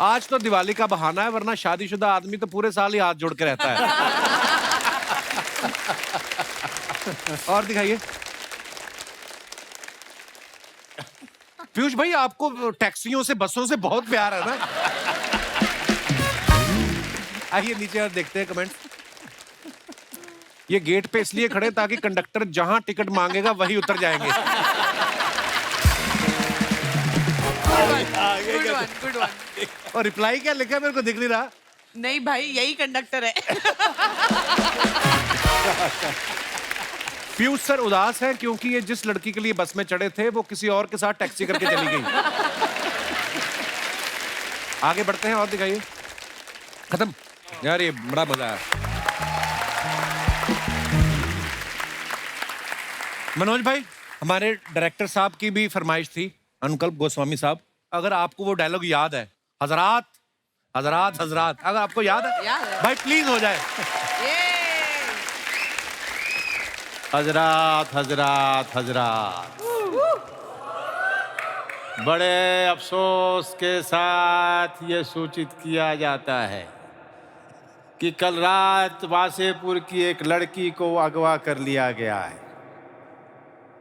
आज तो दिवाली का बहाना है, वरना शादीशुदा आदमी तो पूरे साल ही हाथ जोड़ के रहता है। और दिखाइए। पीयूष भाई, आपको टैक्सियों से, बसों से बहुत प्यार है ना? आइए नीचे और देखते हैं कमेंट। ये गेट पे इसलिए खड़े ताकि कंडक्टर जहां टिकट मांगेगा वही उतर जाएंगे। Good one. और रिप्लाई क्या लिखा है, मेरे को दिख नहीं रहा। नहीं भाई, यही कंडक्टर है। पीयूष सर उदास है क्योंकि ये जिस लड़की के लिए बस में चढ़े थे वो किसी और के साथ टैक्सी करके चली गई। आगे बढ़ते हैं और दिखाइए। खत्म यार, ये बड़ा मजा आया। मनोज भाई, हमारे डायरेक्टर साहब की भी फरमाइश थी, अनुकल्प गोस्वामी साहब, अगर आपको वो डायलॉग याद है, हजरात हजरात हजरात, अगर आपको याद है भाई प्लीज हो जाए। हजरात हजरात हजरात, बड़े अफसोस के साथ ये सूचित किया जाता है कि कल रात वासेपुर की एक लड़की को अगवा कर लिया गया है।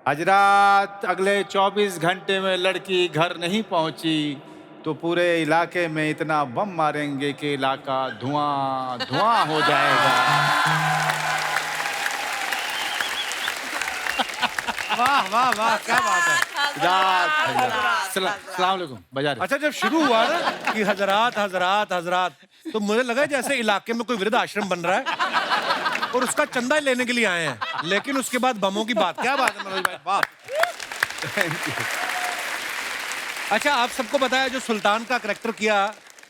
हजरात, अगले 24 घंटे में लड़की घर नहीं पहुंची तो पूरे इलाके में इतना बम मारेंगे कि इलाका धुआं धुआं हो जाएगा। वाह वाह वाह, क्या बात है। सलाम अलैकुम। बजा रहे। अच्छा, जब शुरू हुआ ना कि हजरात हजरात हजरात, तो मुझे लगा जैसे इलाके में कोई वृद्ध आश्रम बन रहा है और उसका चंदा लेने के लिए आए हैं, लेकिन उसके बाद बमों की बात। क्या बात है मनोज भाई, वाह। अच्छा, आप सबको बताया जो सुल्तान का करैक्टर किया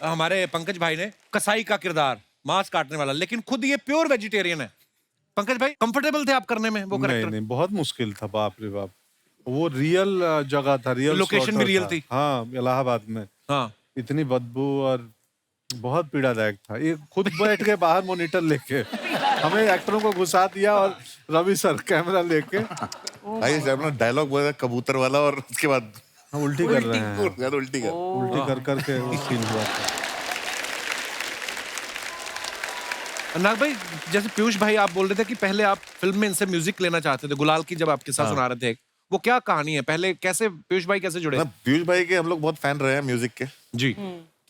हमारे पंकज भाई ने, कसाई का किरदार, मांस काटने वाला, लेकिन खुद ये प्योर वेजिटेरियन है। पंकज भाई कंफर्टेबल थे आप करने में वो नहीं करेक्टर? नहीं, बहुत मुश्किल था, बाप रे बाप। वो रियल जगह था, रियल लोकेशन slaughter भी रियल था। थी। हाँ, इलाहाबाद में हाँ। इतनी बदबू और बहुत पीड़ादायक था। ये खुद बैठ के बाहर मॉनिटर लेके हमें एक्टरों को घुसा दिया और रवि सर कैमरा लेके भाई जब अपना डायलॉग बोला कबूतर वाला और उसके बाद हम उल्टी कर रहे हैं, उल्टी कर उल्टी कर करके वो सीन हुआ था। नाग भाई, जैसे पीयूष भाई आप बोल रहे थे कि पहले आप फिल्म में इनसे म्यूजिक लेना चाहते थे, गुलाल की जब आपके साथ सुना रहे थे, वो क्या कहानी है? पहले कैसे पीयूष भाई कैसे जुड़े? पीयूष भाई के हम लोग बहुत फैन रहे हैं म्यूजिक के, जी।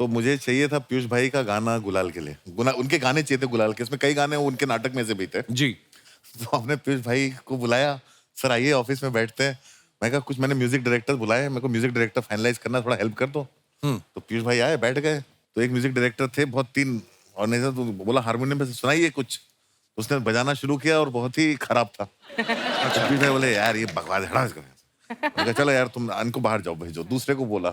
तो मुझे चाहिए था पीयूष भाई का गाना गुलाल के लिए, उनके गाने चाहिए थे गुलाल के, इसमें कई गाने उनके नाटक में से भी थे जी। तो हमने पीयूष भाई को बुलाया, सर आइए ऑफिस में बैठते हैं। मैं कहा कुछ मैंने म्यूजिक डायरेक्टर बुलाए, मेरे को म्यूजिक डायरेक्टर फाइनलाइज करना, थोड़ा हेल्प कर दो। तो पीयूष भाई आए, बैठ गए। तो एक म्यूजिक डायरेक्टर थे, बहुत तीन, और नहीं तो बोला हारमोनियम पे सुनाइए कुछ, उसने बजाना शुरू किया और बहुत ही खराब था। अच्छा। पीयूष भाई बोले यार ये बकवास है, हटा इसको। चलो यार तुम इनको बाहर जाओ, भेजो। दूसरे को बोला,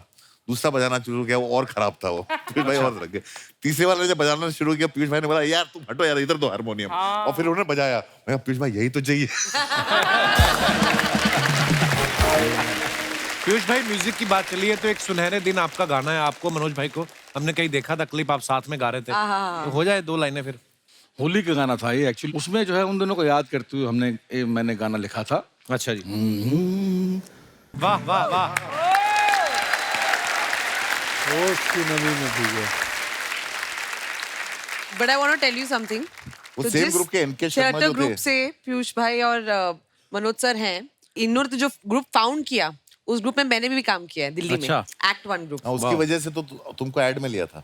दूसरा बजाना शुरू किया, वो और खराब था। वो पीयूष भाई और रख गए। तीसरे वाले ने जब बजाना शुरू किया, पीयूष भाई ने बोला यार तुम हटो यार, इधर दो हारमोनियम। और फिर उन्होंने बजाया। मैं कहा पीयूष भाई यही तो चाहिए। पीयूष भाई, म्यूजिक की बात चली है तो एक सुनहरे दिन आपका गाना है, आपको मनोज भाई को हमने कहीं देखा था, क्लिप आप साथ में गा रहे थे, तो हो जाए 2 लाइनें फिर। होली का गाना था ये एक्चुअली, उसमें जो है उन दोनों को याद करते हुए मैंने गाना लिखा था। अच्छा जी। वाह वाह वाह। उसकी नमी में भीगे। But I want to tell you something. वो सेम ग्रुप के एनके शर्मा जो थे, ग्रुप से पीयूष भाई और मनोज सर हैं, इन्होंने तो जो ग्रुप फाउंड किया, उस ग्रुप में मैंने भी काम किया है दिल्ली अच्छा। में, एक्ट 1 ग्रुप। उसकी वजह से तो तुमको ऐड में लिया था।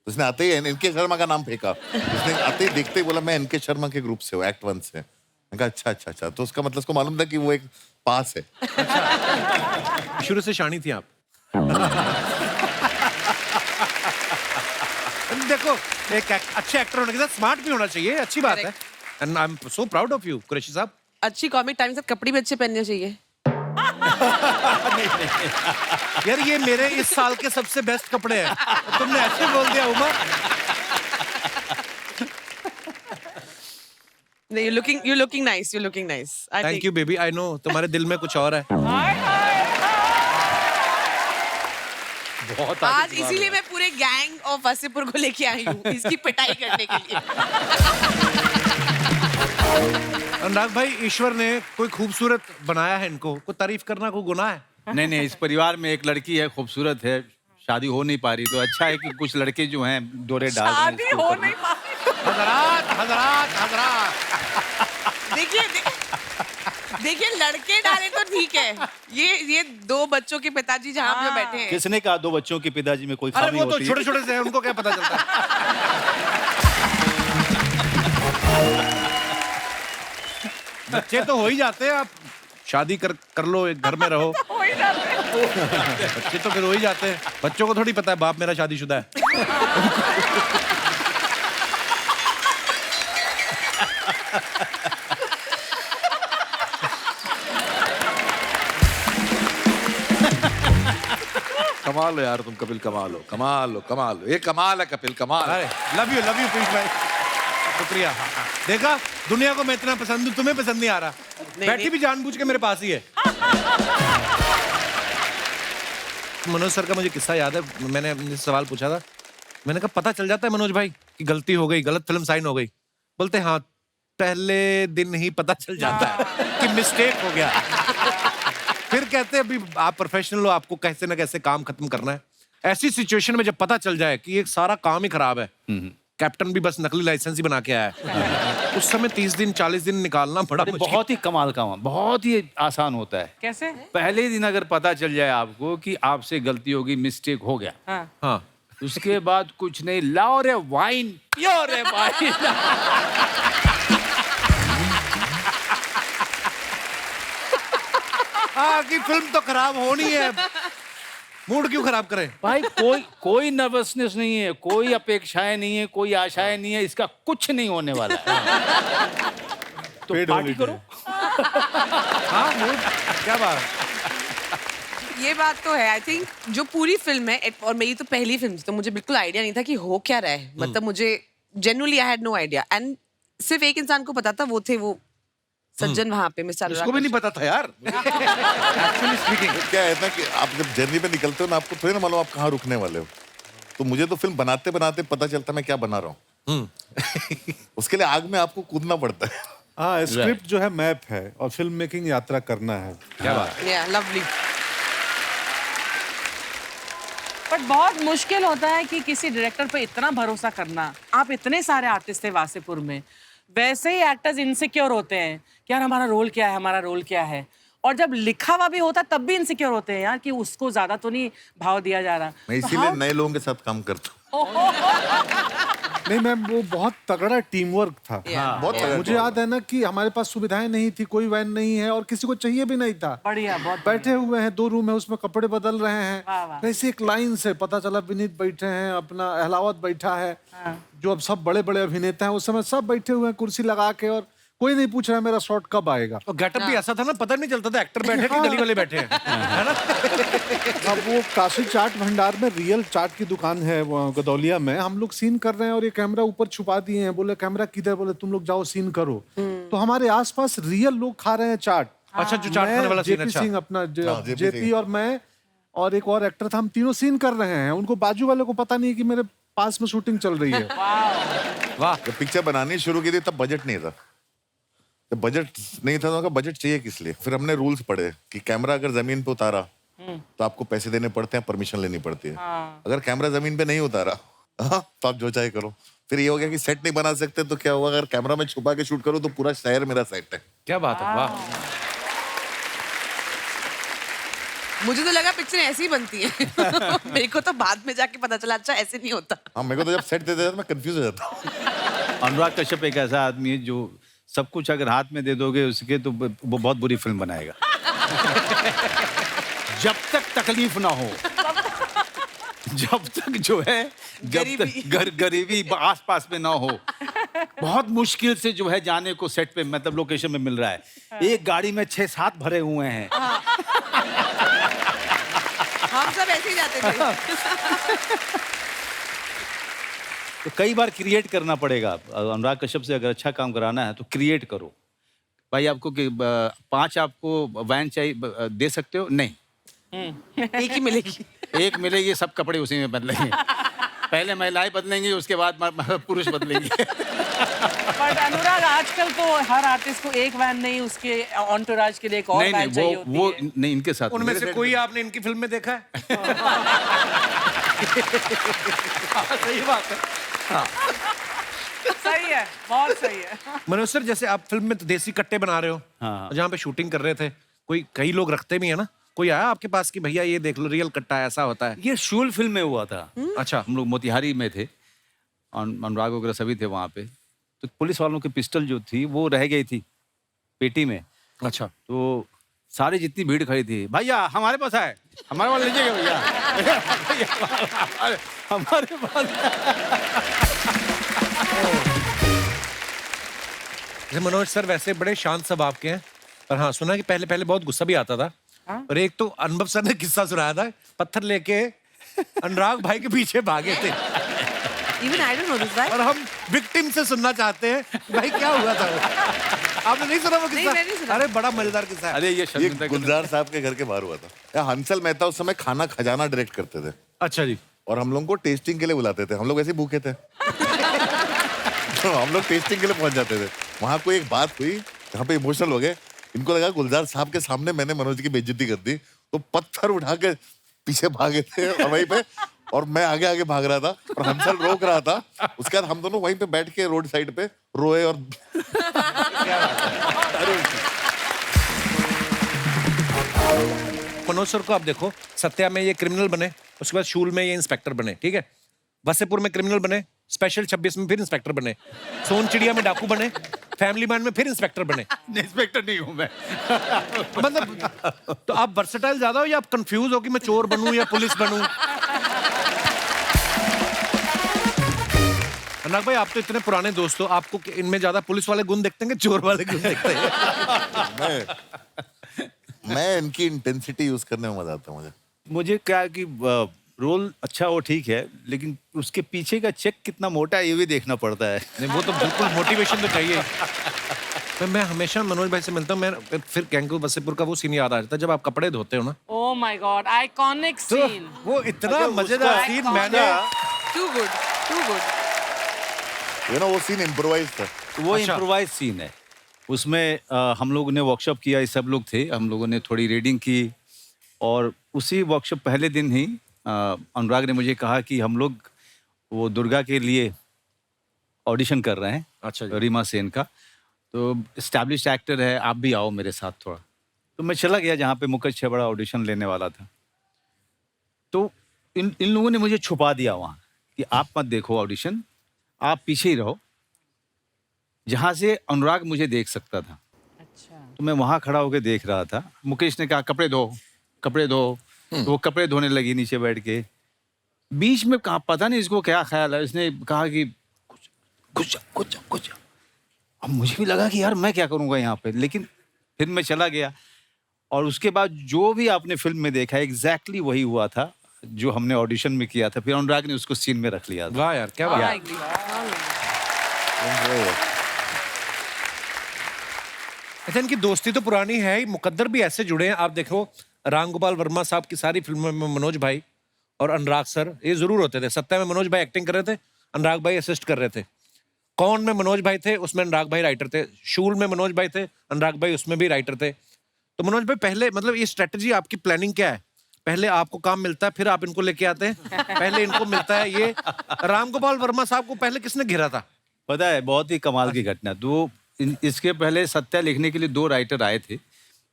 उसने आते ही एनके शर्मा का नाम फेंका, उसने आते ही देखते ही बोला मैं एनके शर्मा के ग्रुप से हूँ, एक्ट 1 से। मैं कहा अच्छा अच्छा अच्छा, तो उसका मतलब उसको मालूम था कि वो एक पास है। शुरू से शानी थी आप? देखो, एक अच्छे एक्टर होने के साथ स्मार्ट भी होना चाहिए, अच्छी बात है। And I am so proud of you Qureshi साहब। अच्छी कॉमिक टाइम से कपड़े भी अच्छे पहनने चाहिए। यार ये मेरे इस साल के सबसे बेस्ट कपड़े हैं, तुमने ऐसे बोल दिया उमा। नहीं, you're looking nice, you're looking nice. Thank you baby, I know तुम्हारे दिल में कुछ और है। बहुत आज इसीलिए मैं पूरे गैंग ऑफ वसीपुर को लेके आई हूँ, इसकी पिटाई करने के लिए। अनुराग भाई, ईश्वर ने कोई खूबसूरत बनाया है इनको, कोई तारीफ करना कोई गुनाह है? नहीं नहीं, इस परिवार में एक लड़की है, खूबसूरत है, शादी हो नहीं पा रही, तो अच्छा है कि कुछ लड़के जो हैं डोरे डाल रहे हैं शादी इसके हो ऊपर। नहीं पा रही। हजरात हजरात हजरात। देखिए लड़के डाले तो ठीक है, ये 2 बच्चों के पिताजी जहाँ पे बैठे हैं। किसने कहा 2 बच्चों के पिताजी में कोई अरे खामी वो तो होती है? छोटे छोटे से हैं, उनको क्या पता चलता है। बच्चे तो हो ही जाते हैं, आप शादी कर लो, एक घर में रहो। हो ही जाते हैं। बच्चे तो फिर हो ही जाते हैं। बच्चों को थोड़ी पता है बाप मेरा शादीशुदा है। कमाल हो यार तुम कपिल, कमाल हो, कमाल हो, कमाल हो, ये कमाल है कपिल, कमाल है। अरे लव यू पीयूष भाई, शुक्रिया। देखा, दुनिया को मैं इतना पसंद हूँ, तुम्हें पसंद नहीं आ रहा। बैठी भी जानबूझ के मेरे पास ही है। मनोज सर का मुझे किस्सा याद है, मैंने मुझसे सवाल पूछा था, मैंने कहा पता चल जाता है मनोज भाई कि गलती हो गई, गलत फिल्म साइन हो गई? बोलते हाँ, पहले दिन ही पता चल जाता है कि मिस्टेक हो गया। फिर कहते हैं अभी आप प्रोफेशनल हो, आपको कैसे ना कैसे काम खत्म करना है। ऐसी सिचुएशन में जब पता चल जाए कि ये सारा काम ही खराब है, कैप्टन भी बस नकली लाइसेंस ही बना के आया है, उस समय 30 दिन 40 दिन निकालना बड़ा मुश्किल। बहुत ही कमाल का, बहुत ही आसान होता है। कैसे? पहले दिन अगर पता चल जाए आपको कि आपसे गलती होगी, मिस्टेक हो गया, हाँ, उसके बाद कुछ नहीं, लाओ रे वाइन, पियो रे वाइन। हाँ कि फिल्म तो खराब होनी है, मूड क्यों खराब करें? भाई कोई नर्वसनेस नहीं है, कोई अपेक्षाएं नहीं है, कोई आशाएं नहीं है, इसका कुछ नहीं होने वाला है। तो पार्टी करो। हाँ मूड, क्या बात है। ये बात तो है। आई थिंक जो पूरी फिल्म है, और मेरी तो पहली फिल्म थी, तो मुझे बिल्कुल आइडिया नहीं था कि हो क्या रहा है। मतलब मुझे genuinely I had no idea. And सिर्फ एक इंसान को पता था, वो थे वो सज्जन वहाँ पे, मिस्टर इसको भी नहीं पता था यार। एक्चुअली स्पीकिंग क्या है ना कि आप जब जर्नी पे निकलते हो ना, आपको थोड़ी ना मालूम आप कहाँ रुकने वाले हो। तो मुझे तो फिल्म बनाते बनाते पता चलता मैं क्या बना रहा हूँ। उसके लिए आग में आपको कूदना पड़ता है। हाँ, स्क्रिप्ट जो है मैप है और फिल्म मेकिंग यात्रा करना है। क्या बात। Yeah, lovely. बट बहुत मुश्किल होता है कि किसी डायरेक्टर पे इतना भरोसा करना। आप इतने सारे आर्टिस्ट थे वासेपुर में, वैसे ही एक्टर्स इनसिक्योर होते हैं कि यार हमारा रोल क्या है, हमारा रोल क्या है। और जब लिखा हुआ भी होता तब भी इनसिक्योर होते हैं यार कि उसको ज्यादा तो नहीं भाव दिया जा रहा। मैं इसीलिए नए लोगों के साथ काम करता हूँ। नहीं मैम, वो बहुत तगड़ा टीम वर्क था। बहुत तगड़ा मुझे याद है ना कि हमारे पास सुविधाएं नहीं थी, कोई वैन नहीं है और किसी को चाहिए भी नहीं था। बढ़िया, बहुत बैठे हुए हैं, 2 रूम है, उसमें कपड़े बदल रहे वाह, वाह। हैं। वैसे एक लाइन से पता चला विनीत बैठे हैं, अपना अहलावत बैठा है, जो अब सब बड़े बड़े अभिनेता हैं, उस समय सब बैठे हुए हैं कुर्सी लगा के, और कोई नहीं पूछ रहा है मेरा शॉट कब आएगा। और गेटअप भी ऐसा था ना, पता नहीं चलता था एक्टर बैठे कि गली वाले बैठे हैं, है ना। अब वो काशी चाट भंडार में रियल चाट की दुकान है वो गदौलिया में, हम लोग सीन कर रहे हैं और ये कैमरा ऊपर छुपा दिए हैं। बोले कैमरा किधर? बोले तुम लोग जाओ सीन करो। तो हमारे आसपास रियल लोग खा रहे हैं चाट। अच्छा, जो चाट खाने वाला सीन। जेपी अच्छा सिंह अपना JP जेपी और मैं और एक और एक्टर था, हम तीनों सीन कर रहे हैं। उनको बाजू वाले को पता नहीं कि मेरे पास में शूटिंग चल रही है। वाह। जब पिक्चर बनानी शुरू की थी तब बजट नहीं था। जब बजट नहीं था तो उनका बजट चाहिए किस लिए? फिर हमने रूल्स पढ़े कि कैमरा अगर जमीन पे उतारा तो आपको पैसे देने पड़ते हैं, परमिशन लेनी पड़ती है। अगर कैमरा जमीन पे नहीं उतारा तो आप जो चाहे करो। फिर ये हो गया कि सेट नहीं बना सकते, तो क्या हुआ, अगर कैमरा में छुपा के शूट करो तो पूरा शहर मेरा सेट है। क्या बात है, वाह। मुझे तो लगा पिक्चर ऐसी ही बनती है। मेरे को तो बाद में जाके पता चला अच्छा ऐसे नहीं होता। हाँ, मेरे को तो जब सेट देते थे तो मैं कंफ्यूज हो जाता हूँ। अनुराग कश्यप एक ऐसा आदमी है जो सब कुछ अगर हाथ में दे दोगे उसके, तो वो बहुत बुरी फिल्म बनाएगा। जब तक तकलीफ ना हो, जब तक जो है, जब तक गरीबी आस पास में ना हो, बहुत मुश्किल से जो है जाने को सेट पे, मतलब लोकेशन में मिल रहा है। एक गाड़ी में 6-7 भरे हुए हैं। हम सब ऐसे ही जाते थे। तो कई बार क्रिएट करना पड़ेगा। अनुराग कश्यप से अगर अच्छा काम कराना है तो क्रिएट करो। भाई आपको 5 आपको वैन चाहिए, दे सकते हो? नहीं, एक ही मिलेगी। एक मिलेगी, सब कपड़े उसी में बदलेंगे। पहले महिलाएं बदलेंगी, उसके बाद पुरुष बदलेंगे। बट अनुराग आजकल तो हर आर्टिस्ट को एक वैन नहीं, उसके ऑन्टोराज के लिए एक और वैन चाहिए होती वो है। नहीं, इनके साथ उनमें से कोई आपने इनकी फिल्म में देखा है? सही बात है। सही है, बहुत सही है। मनोज सर, जैसे आप फिल्म में तो देसी कट्टे बना रहे हो, हाँ। जहाँ पे शूटिंग कर रहे थे, कई लोग रखते भी है ना, कोई आया आपके पास कि भैया ये देख लो रियल कट्टा ऐसा होता है? ये शूल फिल्म में हुआ था। अच्छा। हम लोग मोतिहारी में थे, अनुराग वगैरह सभी थे वहाँ पे। तो पुलिस वालों की पिस्टल जो थी वो रह गई थी पेटी में। अच्छा। तो सारी जितनी भीड़ खड़ी थी, भैया हमारे पास है, हमारे पास लीजिएगा भैया। हमारे पास। जैसे मनोज सर वैसे बड़े शांत स्वभाव के हैं, पर हाँ सुना कि पहले पहले बहुत गुस्सा भी आता था। और एक तो अनुभव सर ने किस्सा सुनाया था, पत्थर लेके अनुराग भाई के पीछे भागे थे। Even I don't know this, right? और हम विक्टिम से सुनना चाहते हैं भाई क्या हुआ था वो? आपने नहीं सुना वो नहीं, किस्सा? मैंने नहीं सुना। अरे बड़ा मजेदार किस्सा है। अरे ये ये गुलजार साहब के घर के बाहर हुआ था। या हंसल मेहता उस समय खाना खजाना डायरेक्ट करते थे, अच्छा जी। और हम लोगों को टेस्टिंग के लिए बुलाते थे। हम लोग वैसे ही भूखे थे। तो हम लोग टेस्टिंग के लिए पहुंच जाते थे। वहां कोई एक बात हुई जहाँ पे इमोशनल हो गए। इनको लगा गुलजार साहब के सामने मैंने मनोज की बेइज्जती कर दी, तो पत्थर उठा के पीछे भागे थे और वहीं पे, और मैं आगे आगे भाग रहा था और हंसल रोक रहा था। उसके बाद हम दोनों वहीं पे बैठ के रोड साइड पे रोए। और मनोज सर को आप देखो, सत्या में ये क्रिमिनल बने, उसके बाद शूल में ये इंस्पेक्टर बने, ठीक है। वसेपुर में क्रिमिनल बने, स्पेशल 26 में फिर इंस्पेक्टर बने, सोन चिड़िया में डाकू बने, फैमिली मैन में फिर इंस्पेक्टर बने। इंस्पेक्टर नहीं हूँ मैं। मतलब तो आप वर्सेटाइल ज्यादा हो या आप कंफ्यूज हो कि मैं चोर बनूं या पुलिस बनूं? अनुराग भाई, आप तो इतने पुराने दोस्त हो, आपको इनमें ज्यादा पुलिस वाले गुण देखते हैं कि चोर वाले गुण देखते हैं? मैं इनकी इंटेंसिटी यूज करने में मजा आता है मुझे। मुझे क्या है कि रोल अच्छा वो ठीक है, लेकिन उसके पीछे का चेक कितना मोटा है ये भी देखना पड़ता है। नहीं वो तो बिल्कुल मोटिवेशन तो चाहिए। मैं हमेशा मनोज भाई से मिलता हूँ, मैं फिर गैंगू वसेपुर का वो सीन याद आ जाता है जब आप कपड़े धोते हो ना, Oh my God, iconic तो scene. वो इतना मजेदार सीन मैंने Too good, too good. ये ना वो सीन इम्प्रोवाइज था। वो अच्छा। इम्प्रोवाइज सीन है। उसमें हम लोगों ने वर्कशॉप किया, ये सब लोग थे, हम लोगों ने थोड़ी रीडिंग की और उसी वर्कशॉप पहले दिन ही अनुराग ने मुझे कहा कि हम लोग वो दुर्गा के लिए ऑडिशन कर रहे हैं। अच्छा जी। रीमा सेन का, तो एस्टैब्लिश्ड एक्टर है, आप भी आओ मेरे साथ थोड़ा। तो मैं चला गया जहाँ पे मुकेश छबड़ा ऑडिशन लेने वाला था। तो इन लोगों ने मुझे छुपा दिया वहाँ कि आप मत देखो ऑडिशन, आप पीछे ही रहो, जहाँ से अनुराग मुझे देख सकता था। अच्छा। तो मैं वहाँ खड़ा होकर देख रहा था। मुकेश ने कहा कपड़े धो, कपड़े धो। तो वो कपड़े धोने लगी नीचे बैठ के। बीच में कहा पता नहीं इसको क्या ख्याल है, इसने कहा कि कुछ। अब मुझे भी लगा कि यार मैं क्या करूँगा यहाँ पे, लेकिन फिर मैं चला गया। और उसके बाद जो भी आपने फिल्म में देखा एग्जैक्टली वही हुआ था जो हमने ऑडिशन में किया था। फिर अनुराग ने उसको सीन में रख लिया था। वाह यार क्या I बात। agree. अच्छा इनकी दोस्ती तो पुरानी है ही, मुकद्दर भी ऐसे जुड़े हैं। आप देखो राम गोपाल वर्मा साहब की सारी फिल्मों में मनोज भाई और अनुराग सर ये जरूर होते थे। सत्या में मनोज भाई एक्टिंग कर रहे थे, अनुराग भाई असिस्ट कर रहे थे। कौन में मनोज भाई थे, उसमें अनुराग भाई राइटर थे। शूल में मनोज भाई थे, अनुराग भाई उसमें भी राइटर थे। तो मनोज भाई पहले मतलब ये स्ट्रेटजी आपकी प्लानिंग क्या है? पहले आपको काम मिलता है फिर आप इनको लेके आते हैं, पहले इनको मिलता है ये। राम गोपाल वर्मा साहब को पहले किसने घेरा था? पता है बहुत ही कमाल की घटना। तो इसके पहले सत्या लिखने के लिए 2 राइटर आए थे,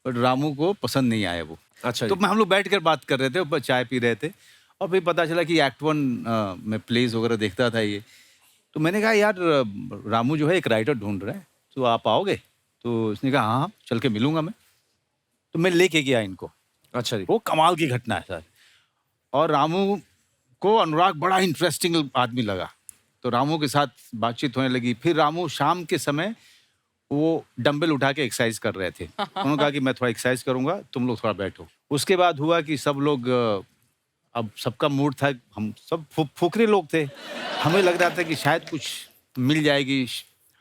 बट रामू को पसंद नहीं आया वो। अच्छा तो हम लोग बैठ कर बात कर रहे थे, ऊपर चाय पी रहे थे, और फिर पता चला कि एक्ट 1 में प्लेस वगैरह देखता था ये। तो मैंने कहा यार रामू जो है एक राइटर ढूंढ रहा है, तो आप आओगे? तो उसने कहा हाँ चल के मिलूंगा मैं। तो मैं लेके गया इनको। अच्छा जी। वो कमाल की घटना है सर। और रामू को अनुराग बड़ा इंटरेस्टिंग आदमी लगा, तो रामू के साथ बातचीत होने लगी। फिर रामू शाम के समय वो डंबल उठा के एक्सरसाइज कर रहे थे। उन्होंने कहा कि मैं थोड़ा एक्सरसाइज करूंगा, तुम लोग थोड़ा बैठो। उसके बाद हुआ कि सब लोग अब सबका मूड था, हम सब फुकरे लोग थे, हमें लग रहा था कि शायद कुछ मिल जाएगी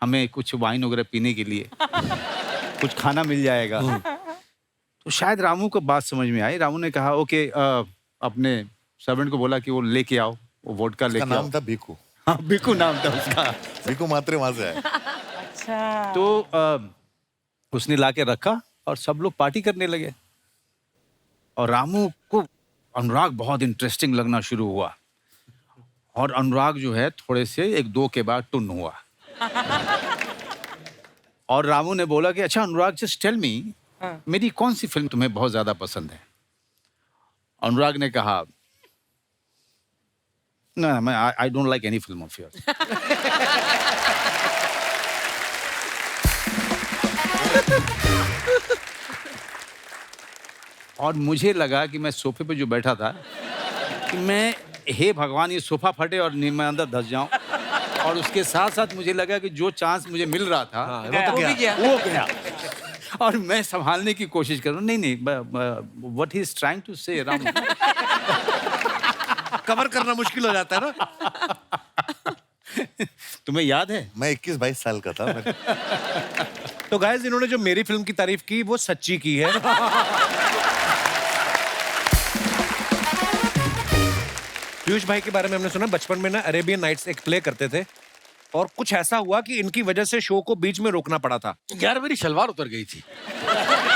हमें, कुछ वाइन वगैरह पीने के लिए, कुछ खाना मिल जाएगा। तो शायद रामू को बात समझ में आई। रामू ने कहा ओके, अपने सर्वेंट को बोला कि वो लेके आओ, वो वोडका उसका लेके आओ। नाम था बीकू। हाँ बीकू नाम था उसका। बीकू मात्रे वहां से आए। अच्छा। तो उसने लाके रखा और सब लोग पार्टी करने लगे। और रामू को अनुराग बहुत इंटरेस्टिंग लगना शुरू हुआ, और अनुराग जो है थोड़े से 1-2 के बाद टुन हुआ। और रामू ने बोला कि अच्छा अनुराग जस्ट टेल मी, मेरी कौन सी फिल्म तुम्हें बहुत ज्यादा पसंद है? अनुराग ने कहा ना, I don't like any film of yours. और मुझे लगा कि मैं सोफे पे जो बैठा था कि मैं हे भगवान ये सोफा फटे और मैं अंदर धंस जाऊं। और उसके साथ साथ मुझे लगा कि जो चांस मुझे मिल रहा था वो तो गया। वो गया। और मैं संभालने की कोशिश कर रहा हूँ। नहीं what he is trying to say Ram. Cover करना मुश्किल हो जाता है ना। तुम्हें याद है मैं 21-22 साल का था। तो गाइस इन्होंने जो मेरी फिल्म की तारीफ की वो सच्ची की है। पीयूष भाई के बारे में हमने सुना बचपन में ना अरेबियन नाइट्स एक प्ले करते थे, और कुछ ऐसा हुआ कि इनकी वजह से शो को बीच में रोकना पड़ा था। यार मेरी सलवार उतर गई थी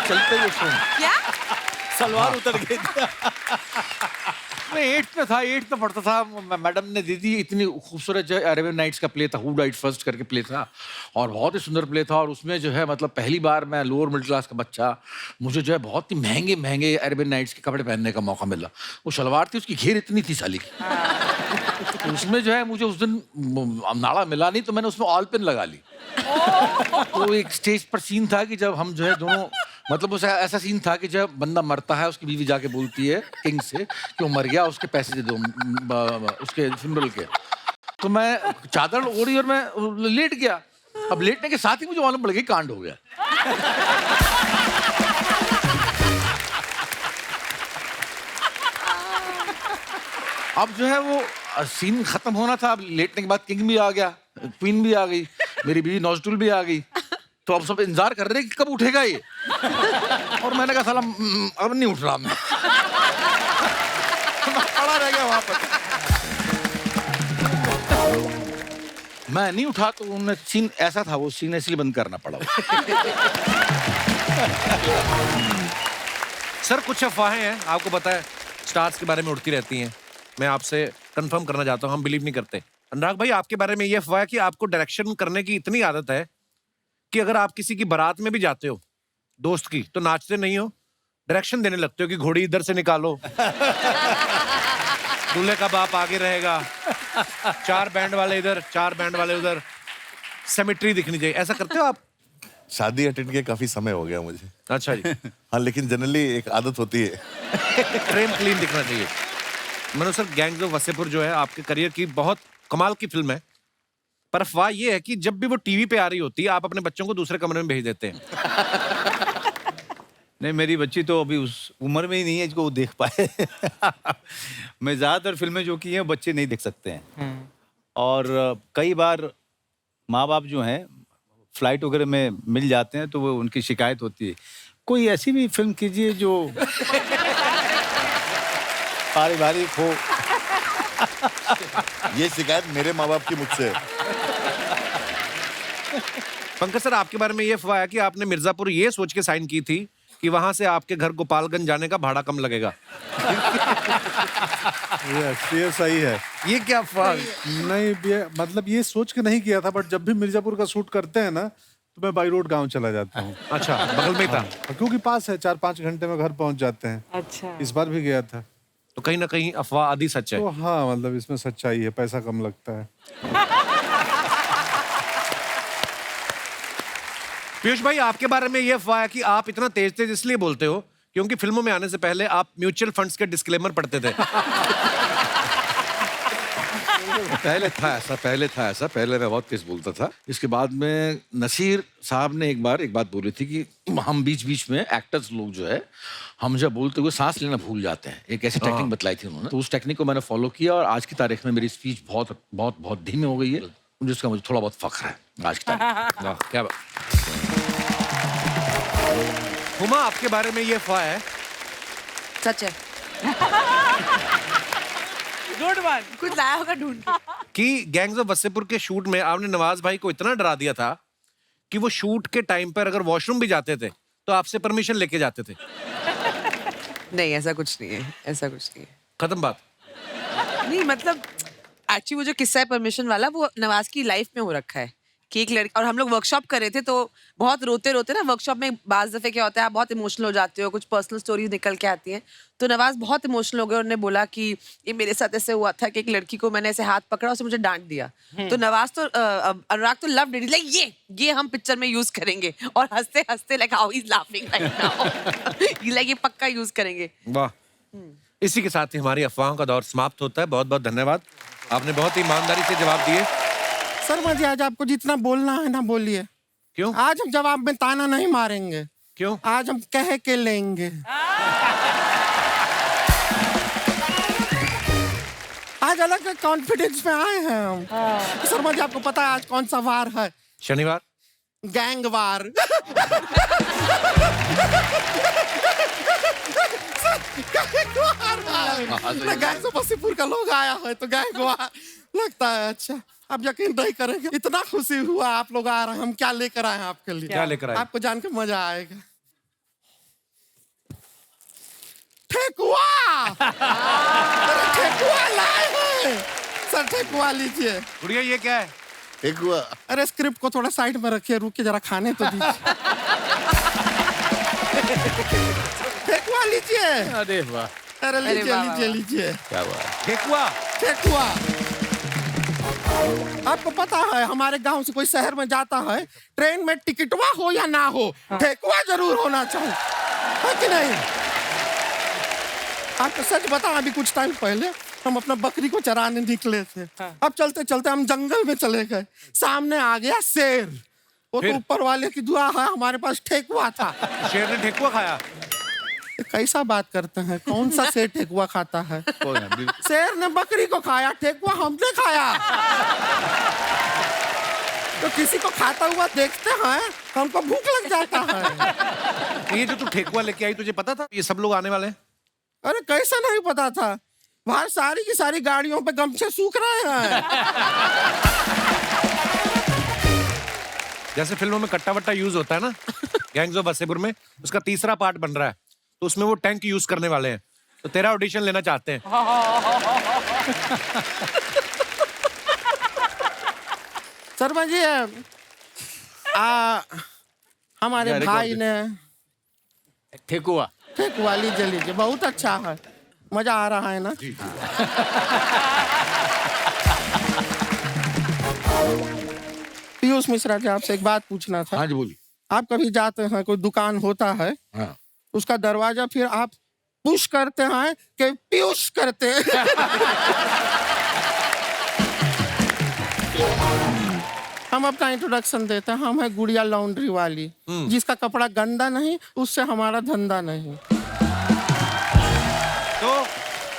चलते हुए शो में। क्या? सलवार उतर गई थी। मैं 8th में था, 8th में पढ़ता था। मैडम ने दी थी, इतनी खूबसूरत जो अरेबियन नाइट्स का प्ले था, हु डाइड फर्स्ट करके प्ले था, और बहुत ही सुंदर प्ले था। और उसमें जो है मतलब पहली बार मैं लोअर मिडिल क्लास का बच्चा, मुझे जो है बहुत ही महंगे महंगे अरेबियन नाइट्स के कपड़े पहनने का मौका मिला। वो शलवार थी, उसकी घेर इतनी थी साली की। तो उसमें जो है मुझे उस दिन नाड़ा मिला नहीं, तो मैंने उसमें ऑल पेन लगा ली। तो एक स्टेज पर सीन था कि जब हम जो है दोनों, मतलब उस ऐसा सीन था कि जब बंदा मरता है, उसकी बीवी जाके बोलती है किंग से कि वो मर गया, उसके पैसे दे दो उसके फ्यूनरल के। तो मैं चादर ओढ़ी और मैं लेट गया। अब लेटने के साथ ही मुझे मालूम पड़ गया कांड हो गया। अब जो है वो सीन खत्म होना था, अब लेटने के बाद किंग भी आ गया, क्वीन भी आ गई, मेरी बीवी नौजटुल भी आ गई, तो अब सब इंतजार कर रहे हैं कि कब उठेगा ये। और मैंने कहा साला अब नहीं उठ रहा मैं खड़ा रह गया वहां पर। मैं नहीं उठा तो उन्होंने सीन ऐसा था, वो सीन इसलिए बंद करना पड़ा। सर कुछ अफवाहें हैं, आपको पता है स्टार्स के बारे में उड़ती रहती हैं। मैं आपसे कंफर्म करना चाहता हूँ, हम बिलीव नहीं करते। अनुराग भाई, आपके बारे में ये अफवाह है कि आपको डायरेक्शन करने की इतनी आदत है कि अगर आप किसी की बारात में भी जाते हो दोस्त की, तो नाचते नहीं हो, डायरेक्शन देने लगते हो कि घोड़ी इधर से निकालो, दूल्हे का बाप आगे रहेगा, 4 बैंड वाले इधर, 4 बैंड वाले उधर, सिमेट्री दिखनी चाहिए। ऐसा करते हो आप? शादी अटेंड किए काफी समय हो गया मुझे। अच्छा जी। हाँ, लेकिन जनरली एक आदत होती है। फ्रेम क्लीन दिखना चाहिए। Manoj sir, gangs of Wasseypur जो है आपके करियर की बहुत कमाल की फिल्म है, पर अफवाह ये है कि जब भी वो टीवी पे आ रही होती है आप अपने बच्चों को दूसरे कमरे में भेज देते हैं। नहीं, मेरी बच्ची तो अभी उस उम्र में ही नहीं है जिसको वो देख पाए। मैं ज़्यादातर फिल्में जो की हैं बच्चे नहीं देख सकते हैं। और कई बार माँ बाप जो हैं फ्लाइट वगैरह में मिल जाते हैं तो वो उनकी शिकायत होती है, कोई ऐसी भी फिल्म कीजिए जो पारिवारिक हो। ये शिकायत मेरे माँ बाप की मुझसे है। पंकज सर, आपके बारे में ये अफवाह है कि आपने मिर्जापुर ये सोच के साइन की थी कि वहां से आपके घर गोपालगंज जाने का भाड़ा कम लगेगा। ये सही है। ये क्या अफवाह? नहीं, ये मतलब ये सोच के नहीं किया था, बट जब भी मिर्जापुर का शूट करते हैं ना तो मैं बाई रोड गाँव चला जाता हूँ। अच्छा, बगल में ही था। क्योंकि पास है, 4-5 घंटे में घर पहुंच जाते हैं। अच्छा। इस बार भी गया था। तो कहीं ना कहीं अफवाह आधी सच है। तो हाँ, मतलब इसमें सच्चाई है, पैसा कम लगता है। पीयूष भाई, आपके बारे में ये अफवाह है कि आप इतना तेज तेज इसलिए बोलते हो क्योंकि फिल्मों में आने से पहले आप म्यूचुअल फंड्स के डिस्क्लेमर पढ़ते थे। पहले था ऐसा, पहले मैं बहुत तेज बोलता था। इसके बाद में नसीर साहब ने एक बात बोली थी कि हम बीच बीच में एक्टर्स लोग जो है, हम जब बोलते हुए सांस लेना भूल जाते हैं। एक ऐसी टेक्निक बतलाई थी उन्होंने, तो उस टेक्निक को मैंने फॉलो किया और आज की तारीख में मेरी स्पीच बहुत बहुत बहुत धीमी हो गई है, जिसका मुझे थोड़ा बहुत फख्र है आज की तारीख। वाह, क्या बात। हुमा, आपके बारे में ये अफवाह है सच है। Good one. कुछ लाया होगा ढूंढ के। कि गैंग्स ऑफ वासेपुर के शूट में आपने नवाज भाई को इतना डरा दिया था कि वो शूट के टाइम पर अगर वॉशरूम भी जाते थे तो आपसे परमिशन लेके जाते थे। नहीं, ऐसा कुछ नहीं है, ऐसा कुछ नहीं है। खत्म बात। नहीं, मतलब एक्चुअली वो जो किस्सा है परमिशन वाला, वो नवाज की लाइफ में हो रखा है कि एक लड़की, और हम लोग वर्कशॉप कर रहे थे तो बहुत रोते रोते ना, वर्कशॉप में बाज दफे क्या होता है, आप बहुत इमोशनल हो जाते हो, कुछ पर्सनल स्टोरीज निकल के आती हैं। तो नवाज बहुत इमोशनल हो गए, उन्होंने बोला कि ये मेरे साथ ऐसे हुआ था कि एक लड़की को मैंने ऐसे हाथ पकड़ा, उसने मुझे डांट दिया। तो नवाज तो अनुराग तो लव डिड, लाइक ये हम पिक्चर में यूज करेंगे, और हंसते हंसते like how he is laughing right now, like ये पक्का यूज करेंगे। वाह। इसी के साथ ही हमारी अफवाहों का दौर समाप्त होता है। बहुत बहुत धन्यवाद, आपने बहुत ही ईमानदारी से जवाब दिए। शर्मा जी, आज आपको जितना बोलना है ना बोलिए। क्यों? आज हम जवाब में ताना नहीं मारेंगे। क्यों? आज हम कह के लेंगे। आज अलग कॉन्फिडेंस में आए हैं हम। शर्मा जी, आपको पता है आज कौन सा वार है? शनिवार। Gang war. Gang of Wasseypur का लोग आया है तो गैंग वार लगता है। अच्छा, आप यकीन नहीं करेंगे, इतना खुशी हुआ आप लोग आ रहे हैं। हम क्या लेकर आए हैं आपके लिए? क्या लेकर आए? आपको जान के मजा आएगा। ठेकुआ। अरे ठेकुआ लाए हैं सर, ठेकुआ लीजिए। गुड़िया, ये क्या है? ठेकुआ। अरे स्क्रिप्ट को थोड़ा साइड में रखिए, रुक के जरा खाने तो दीजिए। ठेकुआ लीजिए। अरे वाह, अरे लीजिए वाह, लीजिए लीजिए। क्या बात। ठेकुआ। ठेकुआ। आपको पता है हमारे गांव से कोई शहर में जाता है, ट्रेन में टिकटवा हो या ना हो, ठेकुआ जरूर होना चाहिए, है कि नहीं? आपको सच बता, अभी कुछ टाइम पहले हम अपना बकरी को चराने निकले थे। अब चलते चलते हम जंगल में चले गए, सामने आ गया शेर। वो तो ऊपर वाले की दुआ है, हमारे पास ठेकुआ था। शेर ने ठेकुआ खाया? कैसा बात करते हैं? कौन सा शेर ठेकुआ खाता है? कौन है? शेर ने बकरी को खाया, ठेकुआ हमने खाया। तो किसी को खाता हुआ देखते हैं हमको भूख लग जाता है। ये जो तू ठेकुआ लेके आई, तुझे पता था ये सब लोग आने वाले हैं? अरे कैसा नहीं पता था? बाहर सारी की सारी गाड़ियों पे गमछे सूख रहे हैं। जैसे फिल्मों में कट्टा वट्टा यूज होता है ना, गैंग्स ऑफ वासेपुर में उसका तीसरा पार्ट बन रहा है, तो उसमें वो टैंक यूज करने वाले हैं, तो तेरा ऑडिशन लेना चाहते हैं। शर्मा जी हमारे अरे भाई ने ठेकुआ। ठेकुआ लीजिए लीजिए, बहुत अच्छा है, मजा आ रहा है ना? पीयूष मिश्रा जी, आपसे एक बात पूछना था। हाँ जी बोलिए। आप कभी जाते हैं, कोई दुकान होता है, हाँ। उसका दरवाजा फिर आप पुश करते हैं कि पीयूष करते हैं? हम अपना इंट्रोडक्शन देते हैं, हम है गुड़िया लॉन्ड्री वाली, जिसका कपड़ा गंदा नहीं उससे हमारा धंधा नहीं। तो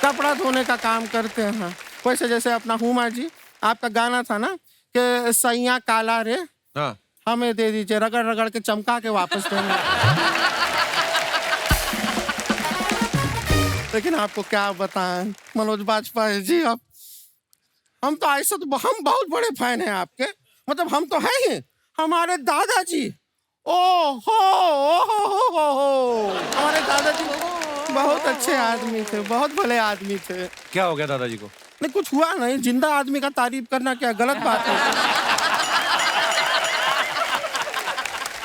कपड़ा धोने का काम करते हैं। वैसे जैसे अपना हुमा जी, आपका गाना था ना कि सैया काला रे, हाँ, हमें दे दीजिए, रगड़ रगड़ के चमका के वापस देंगे। लेकिन आपको क्या बताएं मनोज बाजपेयी जी, आप हम तो ऐसे तो हम बहुत बड़े फैन हैं आपके, मतलब हम तो हैं ही। हमारे दादाजी, ओ हो, हमारे दादाजी बहुत अच्छे आदमी थे, बहुत भले आदमी थे। क्या हो गया दादाजी को? नहीं कुछ हुआ नहीं, जिंदा आदमी का तारीफ करना क्या गलत बात है?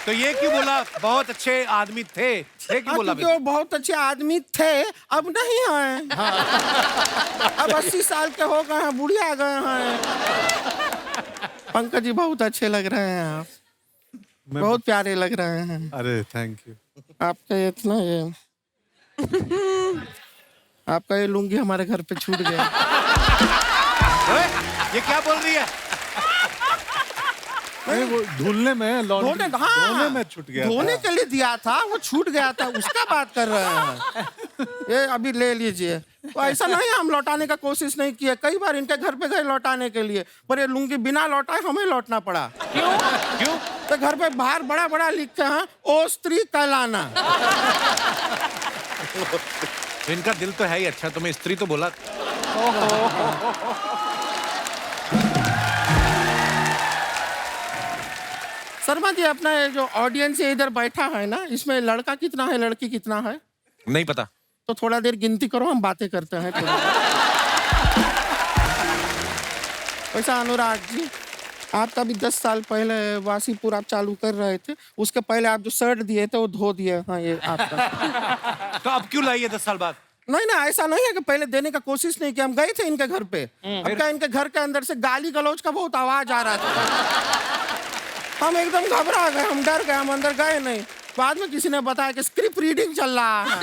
तो ये क्यों बोला बहुत अच्छे आदमी थे? ये क्यों बोला? क्योंकि वो बहुत अच्छे आदमी थे, अब नहीं हैं। अब 80 साल के हो गए हैं, बुढ़िया गए हैं। पंकज जी बहुत अच्छे लग रहे हैं आप, बहुत प्यारे लग रहे हैं। अरे थैंक यू। आपका इतना ये आपका ये लुंगी हमारे घर पे छूट गया। ओए, ये क्या बोल रही है? नहीं वो धुलने में धोने में छूट गया, धोने के लिए दिया था, वो छूट गया था, उसका बात कर रहे हैं। ये अभी ले लीजिए। तो ऐसा नहीं हम लौटाने का कोशिश नहीं किया, कई बार इनके घर पे गए लौटाने के लिए, पर ये लुंगी बिना लौटाए हमें लौटना पड़ा। क्यों? तो घर पे बाहर बड़ा बड़ा लिखते हैं, ओ स्त्री कहलाना। इनका दिल तो है ही अच्छा, तुम्हें स्त्री तो बोला। शर्मा जी, अपना ये जो ऑडियंस इधर बैठा है ना, इसमें लड़का कितना है, लड़की कितना है? नहीं पता। तो थोड़ा देर गिनती करो, हम बातें करते हैं। वैसा अनुराग जी, आपका भी 10 साल पहले वासीपुर आप चालू कर रहे थे, उसके पहले आप जो शर्ट दिए थे वो धो दिए। हाँ ये आपका। तो अब क्यों लाई है 10 साल बाद? नहीं ना, ऐसा नहीं है कि पहले देने का कोशिश नहीं किया, हम गए थे इनके घर पे। अब क्या इनके घर के अंदर से गाली गलौज का बहुत आवाज आ रहा था, हम एकदम घबरा गए, हम डर गए, हम अंदर गए नहीं। बाद में किसी ने बताया कि स्क्रिप्ट रीडिंग चल रहा है।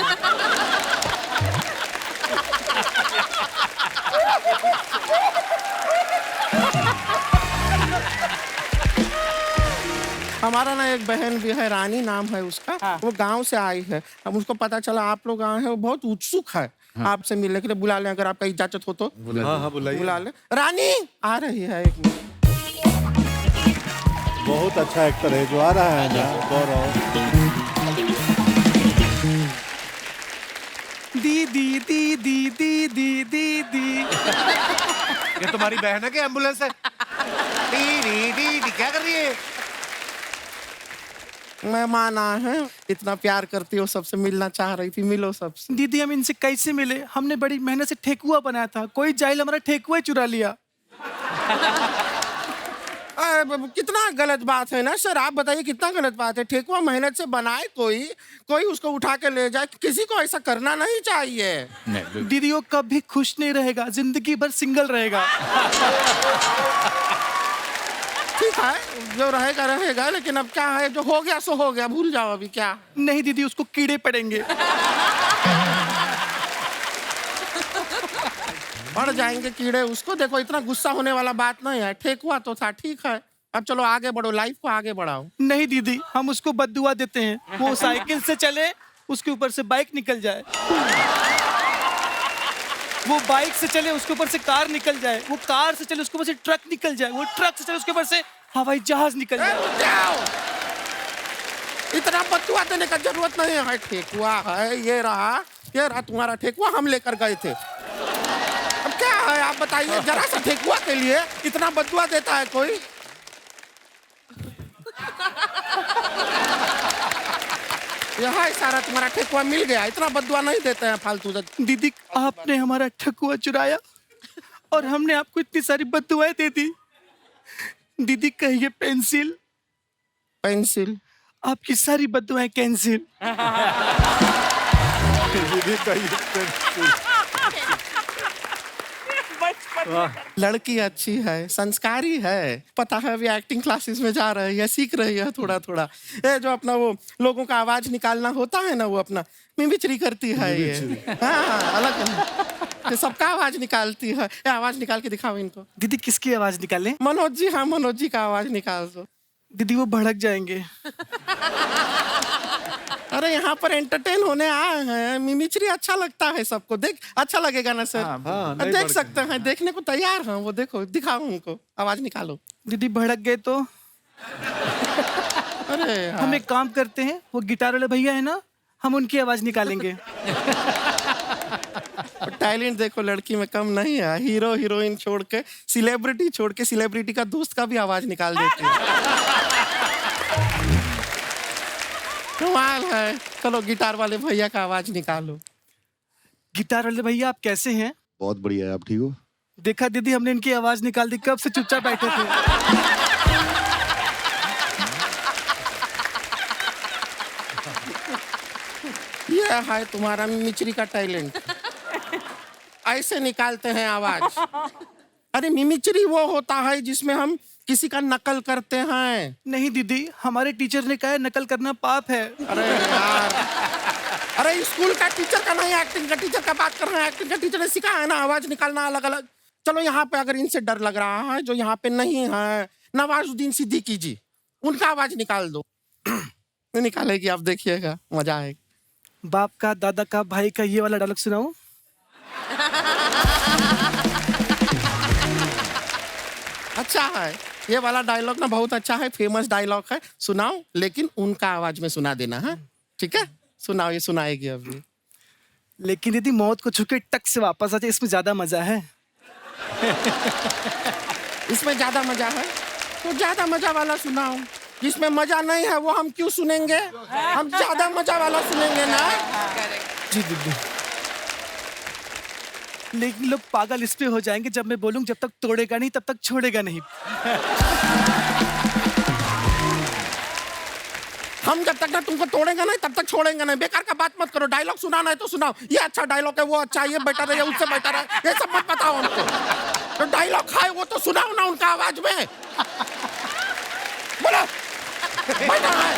हमारा ना एक बहन भी है, रानी नाम है उसका। हाँ। वो गांव से आई है, अब उसको पता चला आप लोग आए हैं, वो बहुत उत्सुक है। हाँ। आपसे मिलने के लिए, बुला लें अगर आपका इजाजत हो तो। हाँ बुलाइए। बुला लें। रानी आ रही है, एक मिनट। बहुत अच्छा एक्टर है जो आ रहा है ना, गौरव। दीदी दीदी दीदी दीदी। ये तुम्हारी बहन है कि एम्बुलेंस है? दीदी दीदी क्या कर रही है? मेहमान आए हैं, इतना प्यार करती हो, सबसे मिलना चाह रही थी, मिलो सबसे। दीदी हम इनसे कैसे मिले? हमने बड़ी मेहनत से ठेकुआ बनाया था, कोई जाहिल हमारा ठेकुआ चुरा लिया। कितना गलत बात है ना सर, आप बताइए कितना गलत बात है। ठेकुआ मेहनत से बनाए, कोई उसको उठा के ले जाए, किसी को ऐसा करना नहीं चाहिए। दीदी वो कभी खुश नहीं रहेगा, जिंदगी भर सिंगल रहेगा। ठीक है, जो रहेगा रहेगा, लेकिन अब क्या है, जो हो गया सो हो गया, भूल जाओ अभी। क्या नहीं दीदी, उसको कीड़े पड़ेंगे। पड़ जाएंगे कीड़े उसको, देखो इतना गुस्सा होने वाला बात नहीं है, ठेकुआ तो था, ठीक है। अब चलो आगे बढ़ो, लाइफ को आगे बढ़ाओ। नहीं दीदी, हम उसको बद्दुआ देते हैं, वो साइकिल से चले उसके ऊपर से बाइक निकल जाए, वो बाइक से चले उसके ऊपर से कार निकल जाए, वो कार से चले उसके ऊपर से ट्रक निकल जाए, वो ट्रक से चले उसके ऊपर से हवाई जहाज निकल ए, जाए। रुक जाओ। इतना बदुआ देने का जरूरत नहीं है। ठेकुआ है, ये रहा तुम्हारा ठेकुआ, हम लेकर गए थे। अब क्या है आप बताइए, जरा सा ठेकुआ के लिए इतना बदुआ देता है कोई? यह सारा तुम्हारा ठेकुआ मिल गया, इतना बदुआ नहीं देते हैं फालतू। दीदी आपने हमारा ठकुआ चुराया और हमने आपको इतनी सारी बददुआएं दे दी। दीदी कहिए पेंसिल, पेंसिल आपकी सारी बददुआएं कैंसिल। लड़की अच्छी है, संस्कारी है, पता है अभी एक्टिंग क्लासेस में जा रही है, सीख रही है थोड़ा थोड़ा। ये जो अपना वो लोगों का आवाज निकालना होता है ना, वो अपना मिमिक्री करती है ये। हाँ अलग ये सबका आवाज निकालती है। ये आवाज निकाल के दिखाओ इनको। दीदी किसकी आवाज निकालें? मनोज जी, हाँ मनोज जी का आवाज निकाल दो। दीदी वो भड़क जाएंगे। अरे यहाँ पर एंटरटेन होने आए हैं, मिमिक्री अच्छा लगता है सबको। देख अच्छा लगेगा ना सर? देख सकते हैं, देखने को तैयार हैं वो। देखो दिखाओ उनको, आवाज निकालो। दीदी भड़क गए तो? अरे हम एक काम करते हैं, वो गिटार वाले भैया है ना, हम उनकी आवाज निकालेंगे। टैलेंट देखो लड़की में कम नहीं है। हीरो हीरोइन छोड़ के, सेलिब्रिटी छोड़ के, सेलिब्रिटी का दोस्त का भी आवाज निकाल देती है। कमाल है। चलो गिटार वाले भैया का आवाज निकालो। गिटार वाले भैया आप कैसे हैं? बहुत बढ़िया है, आप ठीक हो? देखा दीदी, हमने इनकी आवाज निकाल दी, कब से चुपचाप बैठे थे। ये है तुम्हारा मिमिक्री का टैलेंट। ऐसे निकालते हैं आवाज। अरे मिमिक्री वो होता है जिसमें हम किसी का नकल करते हैं। नहीं दीदी, हमारे टीचर ने कहा है नकल करना पाप है। अरे यार, अरे स्कूल का टीचर का नहीं, एक्टिंग का टीचर का बात कर रहे हैं। एक्टिंग का टीचर ने सिखाया है ना आवाज निकालना अलग अलग। चलो यहाँ पे अगर इनसे डर लग रहा है, जो यहाँ पे नहीं है, नवाजुद्दीन सिद्दीकी जी, उनका आवाज निकाल दो। निकालेगी, आप देखिएगा, मजा आएगा। बाप का, दादा का, भाई का, ये वाला डायलॉग सुनाओ। अच्छा है ये वाला डायलॉग ना, बहुत अच्छा है, फेमस डायलॉग है। सुनाओ, लेकिन उनका आवाज में सुना देना है, ठीक है? सुनाओ, ये सुनाएगी अभी। लेकिन दीदी मौत को छू के टक से वापस आ जाए, इसमें ज्यादा मजा है। इसमें ज्यादा मजा है तो ज्यादा मजा वाला सुनाओ। जिसमें मजा नहीं है वो हम क्यों सुनेंगे? हम ज्यादा मजा वाला सुनेंगे ना। जी दीदी। लेकिन लोग पागल इस पे हो जाएंगे जब मैं बोलूं जब तक तोड़ेगा नहीं तब तक छोड़ेगा नहीं। हम जब तक ना तुमको तोड़ेंगे नहीं तब तक छोड़ेंगे नहीं। बेकार का बात मत करो, डायलॉग सुनाना है तो सुनाओ। ये अच्छा डायलॉग है, वो अच्छा है, ये बेटर है, ये उससे बेटर है, ये सब मत बताओ हमको। तो डायलॉग है वो तो सुनाओ ना उनका आवाज में। बोलो, बेटर है।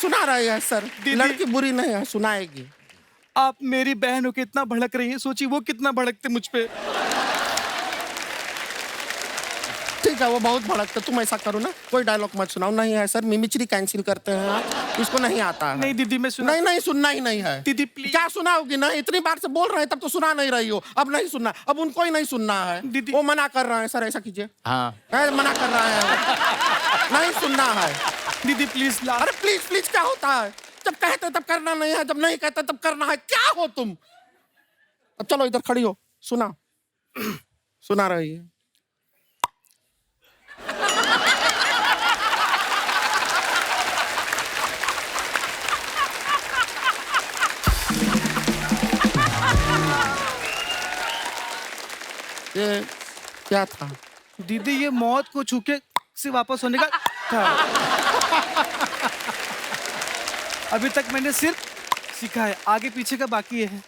सुना रही है सर, लड़की बुरी नहीं है, सुनाएगी। आप मेरी बहन हो के इतना भड़क रही हैं, सोचिए वो कितना भड़कते मुझ पे। ठीक है, वो बहुत भड़कते, तुम ऐसा करो ना, कोई डायलॉग मत सुनाओ। नहीं है सर, मिमिक्री कैंसिल करते हैं आप, इसको नहीं आता है। नहीं दीदी मैं सुना। नहीं सुनना ही नहीं है दीदी प्लीज। क्या सुनाओगी ना? इतनी बार से बोल रहे हैं तब तो सुना नहीं रही हो। अब नहीं सुनना, अब उनको ही नहीं सुनना है। दीदी वो मना कर रहे हैं सर, ऐसा कीजिए। हाँ मना कर रहे हैं, नहीं सुनना है। दीदी प्लीज। अरे प्लीज प्लीज क्या होता है? जब कहते तब करना नहीं है, जब नहीं कहते तब करना है। क्या हो तुम? अब चलो इधर खड़ी हो, सुना। सुना रही है। ये क्या था? दीदी ये मौत को छू के से वापस होने का था। अभी तक मैंने सिर्फ सीखा है, आगे पीछे का बाकी है।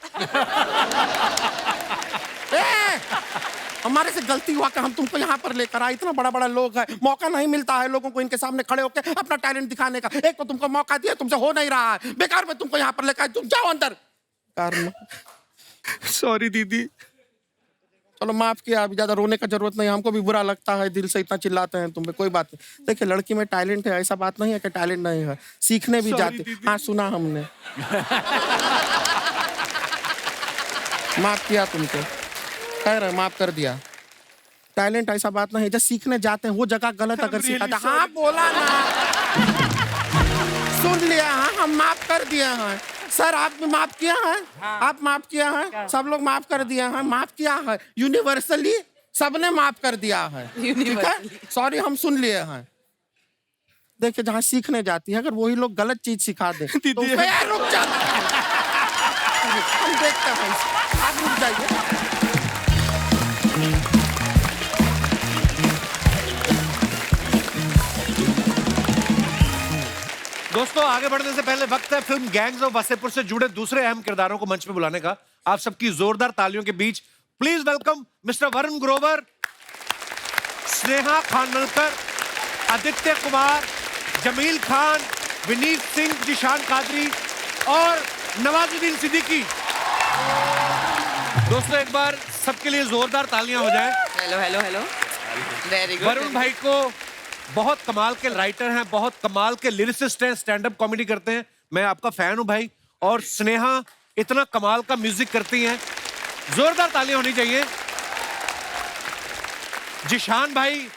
हमारे से गलती हुआ कि हम तुमको यहाँ पर लेकर आए। इतना बड़ा बड़ा लोग है, मौका नहीं मिलता है लोगों को इनके सामने खड़े होकर अपना टैलेंट दिखाने का। एक तो तुमको मौका दिया, तुमसे हो नहीं रहा है, बेकार में तुमको यहाँ पर लेकर आए। तुम जाओ अंदर। सॉरी दीदी। चलो माफ किया, अभी ज्यादा रोने का जरूरत नहीं, हमको भी बुरा लगता है, दिल से इतना चिल्लाते हैं तुम पे, कोई बात नहीं। देखिए लड़की में टैलेंट है, ऐसा बात नहीं है कि टैलेंट नहीं है, सीखने भी जाते। हाँ सुना हमने। माफ किया तुमको, कह रहे माफ कर दिया। टैलेंट ऐसा बात नहीं है, जब सीखने जाते हैं वो जगह गलत अगर सिखाते। हाँ बोला ना, सुन लिया। हाँ हम माफ कर दिए हैं सर, आप भी माफ किया है। आप माफ किया है, सब लोग माफ कर दिया है, माफ किया है यूनिवर्सली, सबने माफ कर दिया है, ठीक है। सॉरी हम सुन लिए हैं। देखिए जहाँ सीखने जाती है अगर वही लोग गलत चीज सिखा दे तो रुक जा, हम देखते हैं, आप रुक जाइए। दोस्तों आगे बढ़ने से पहले वक्त है फिल्म गैंग्स ऑफ वासेपुर से जुड़े दूसरे अहम किरदारों को मंच पे बुलाने का। आप सबकी जोरदार तालियों के बीच please welcome mister Varun Grover, Sneha Khanvilkar, Aditya Kumar, Jameel Khan, Vineet Singh, Zeeshan Quadri और नवाजुद्दीन सिद्दीकी। दोस्तों एक बार सबके लिए जोरदार तालियां हो जाएं। Hello hello hello, very good. Varun भाई को बहुत कमाल के राइटर हैं, बहुत कमाल के लिरिसिस्ट हैं, स्टैंड अप कॉमेडी करते हैं, मैं आपका फैन हूं भाई। और स्नेहा इतना कमाल का म्यूजिक करती हैं, जोरदार तालियां होनी चाहिए। जिशान भाई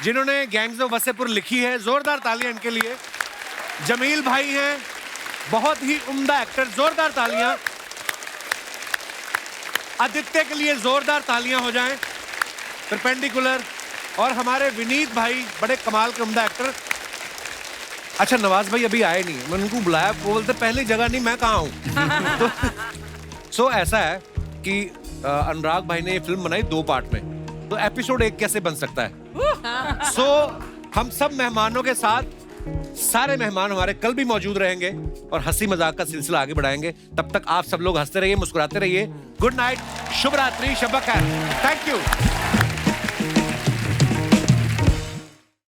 जिन्होंने गैंग्स ऑफ वासेपुर लिखी है, जोरदार तालियां इनके लिए। जमील भाई हैं, बहुत ही उम्दा एक्टर, जोरदार तालियां। आदित्य के लिए जोरदार तालियां हो जाएं। परपेंडिकुलर। और हमारे विनीत भाई बड़े कमाल के उम्दा एक्टर। अच्छा नवाज भाई अभी आए नहीं, मैं उनको बुलाया, वो बोलते पहली जगह नहीं, मैं कहाँ हूँ। सो ऐसा है कि अनुराग भाई ने ये फिल्म बनाई 2 पार्ट में, तो एपिसोड 1 कैसे बन सकता है। सो हम सब मेहमानों के साथ, सारे मेहमान हमारे कल भी मौजूद रहेंगे और हंसी मजाक का सिलसिला आगे बढ़ाएंगे। तब तक आप सब लोग हंसते रहिए, मुस्कुराते रहिए। गुड नाइट, शुभ रात्रि, शब खैर, थैंक यू।